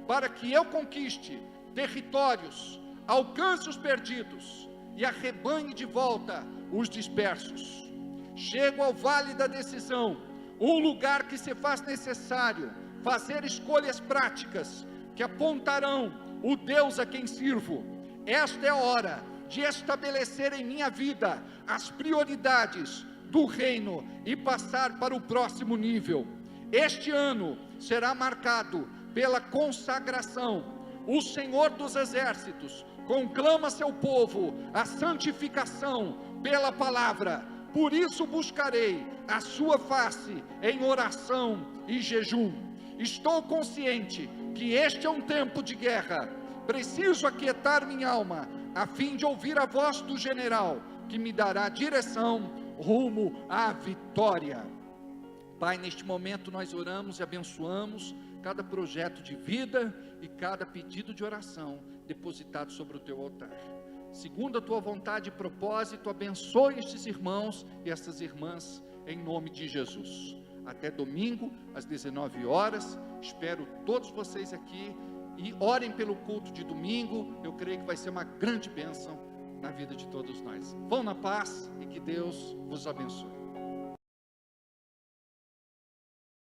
para que eu conquiste territórios, alcance os perdidos e arrebanhe de volta os dispersos. Chego ao vale da decisão, um lugar que se faz necessário fazer escolhas práticas que apontarão o Deus a quem sirvo. Esta é a hora de estabelecer em minha vida as prioridades do reino e passar para o próximo nível. Este ano será marcado pela consagração. O Senhor dos Exércitos conclama seu povo a santificação pela palavra. Por isso buscarei a sua face em oração e jejum. Estou consciente que este é um tempo de guerra. Preciso aquietar minha alma, a fim de ouvir a voz do general, que me dará direção rumo à vitória. Pai, neste momento nós oramos e abençoamos cada projeto de vida e cada pedido de oração depositado sobre o teu altar. Segundo a tua vontade e propósito, abençoe estes irmãos e estas irmãs, em nome de Jesus. Até domingo, às 19 horas, espero todos vocês aqui, e orem pelo culto de domingo. Eu creio que vai ser uma grande bênção na vida de todos nós. Vão na paz e que Deus vos abençoe.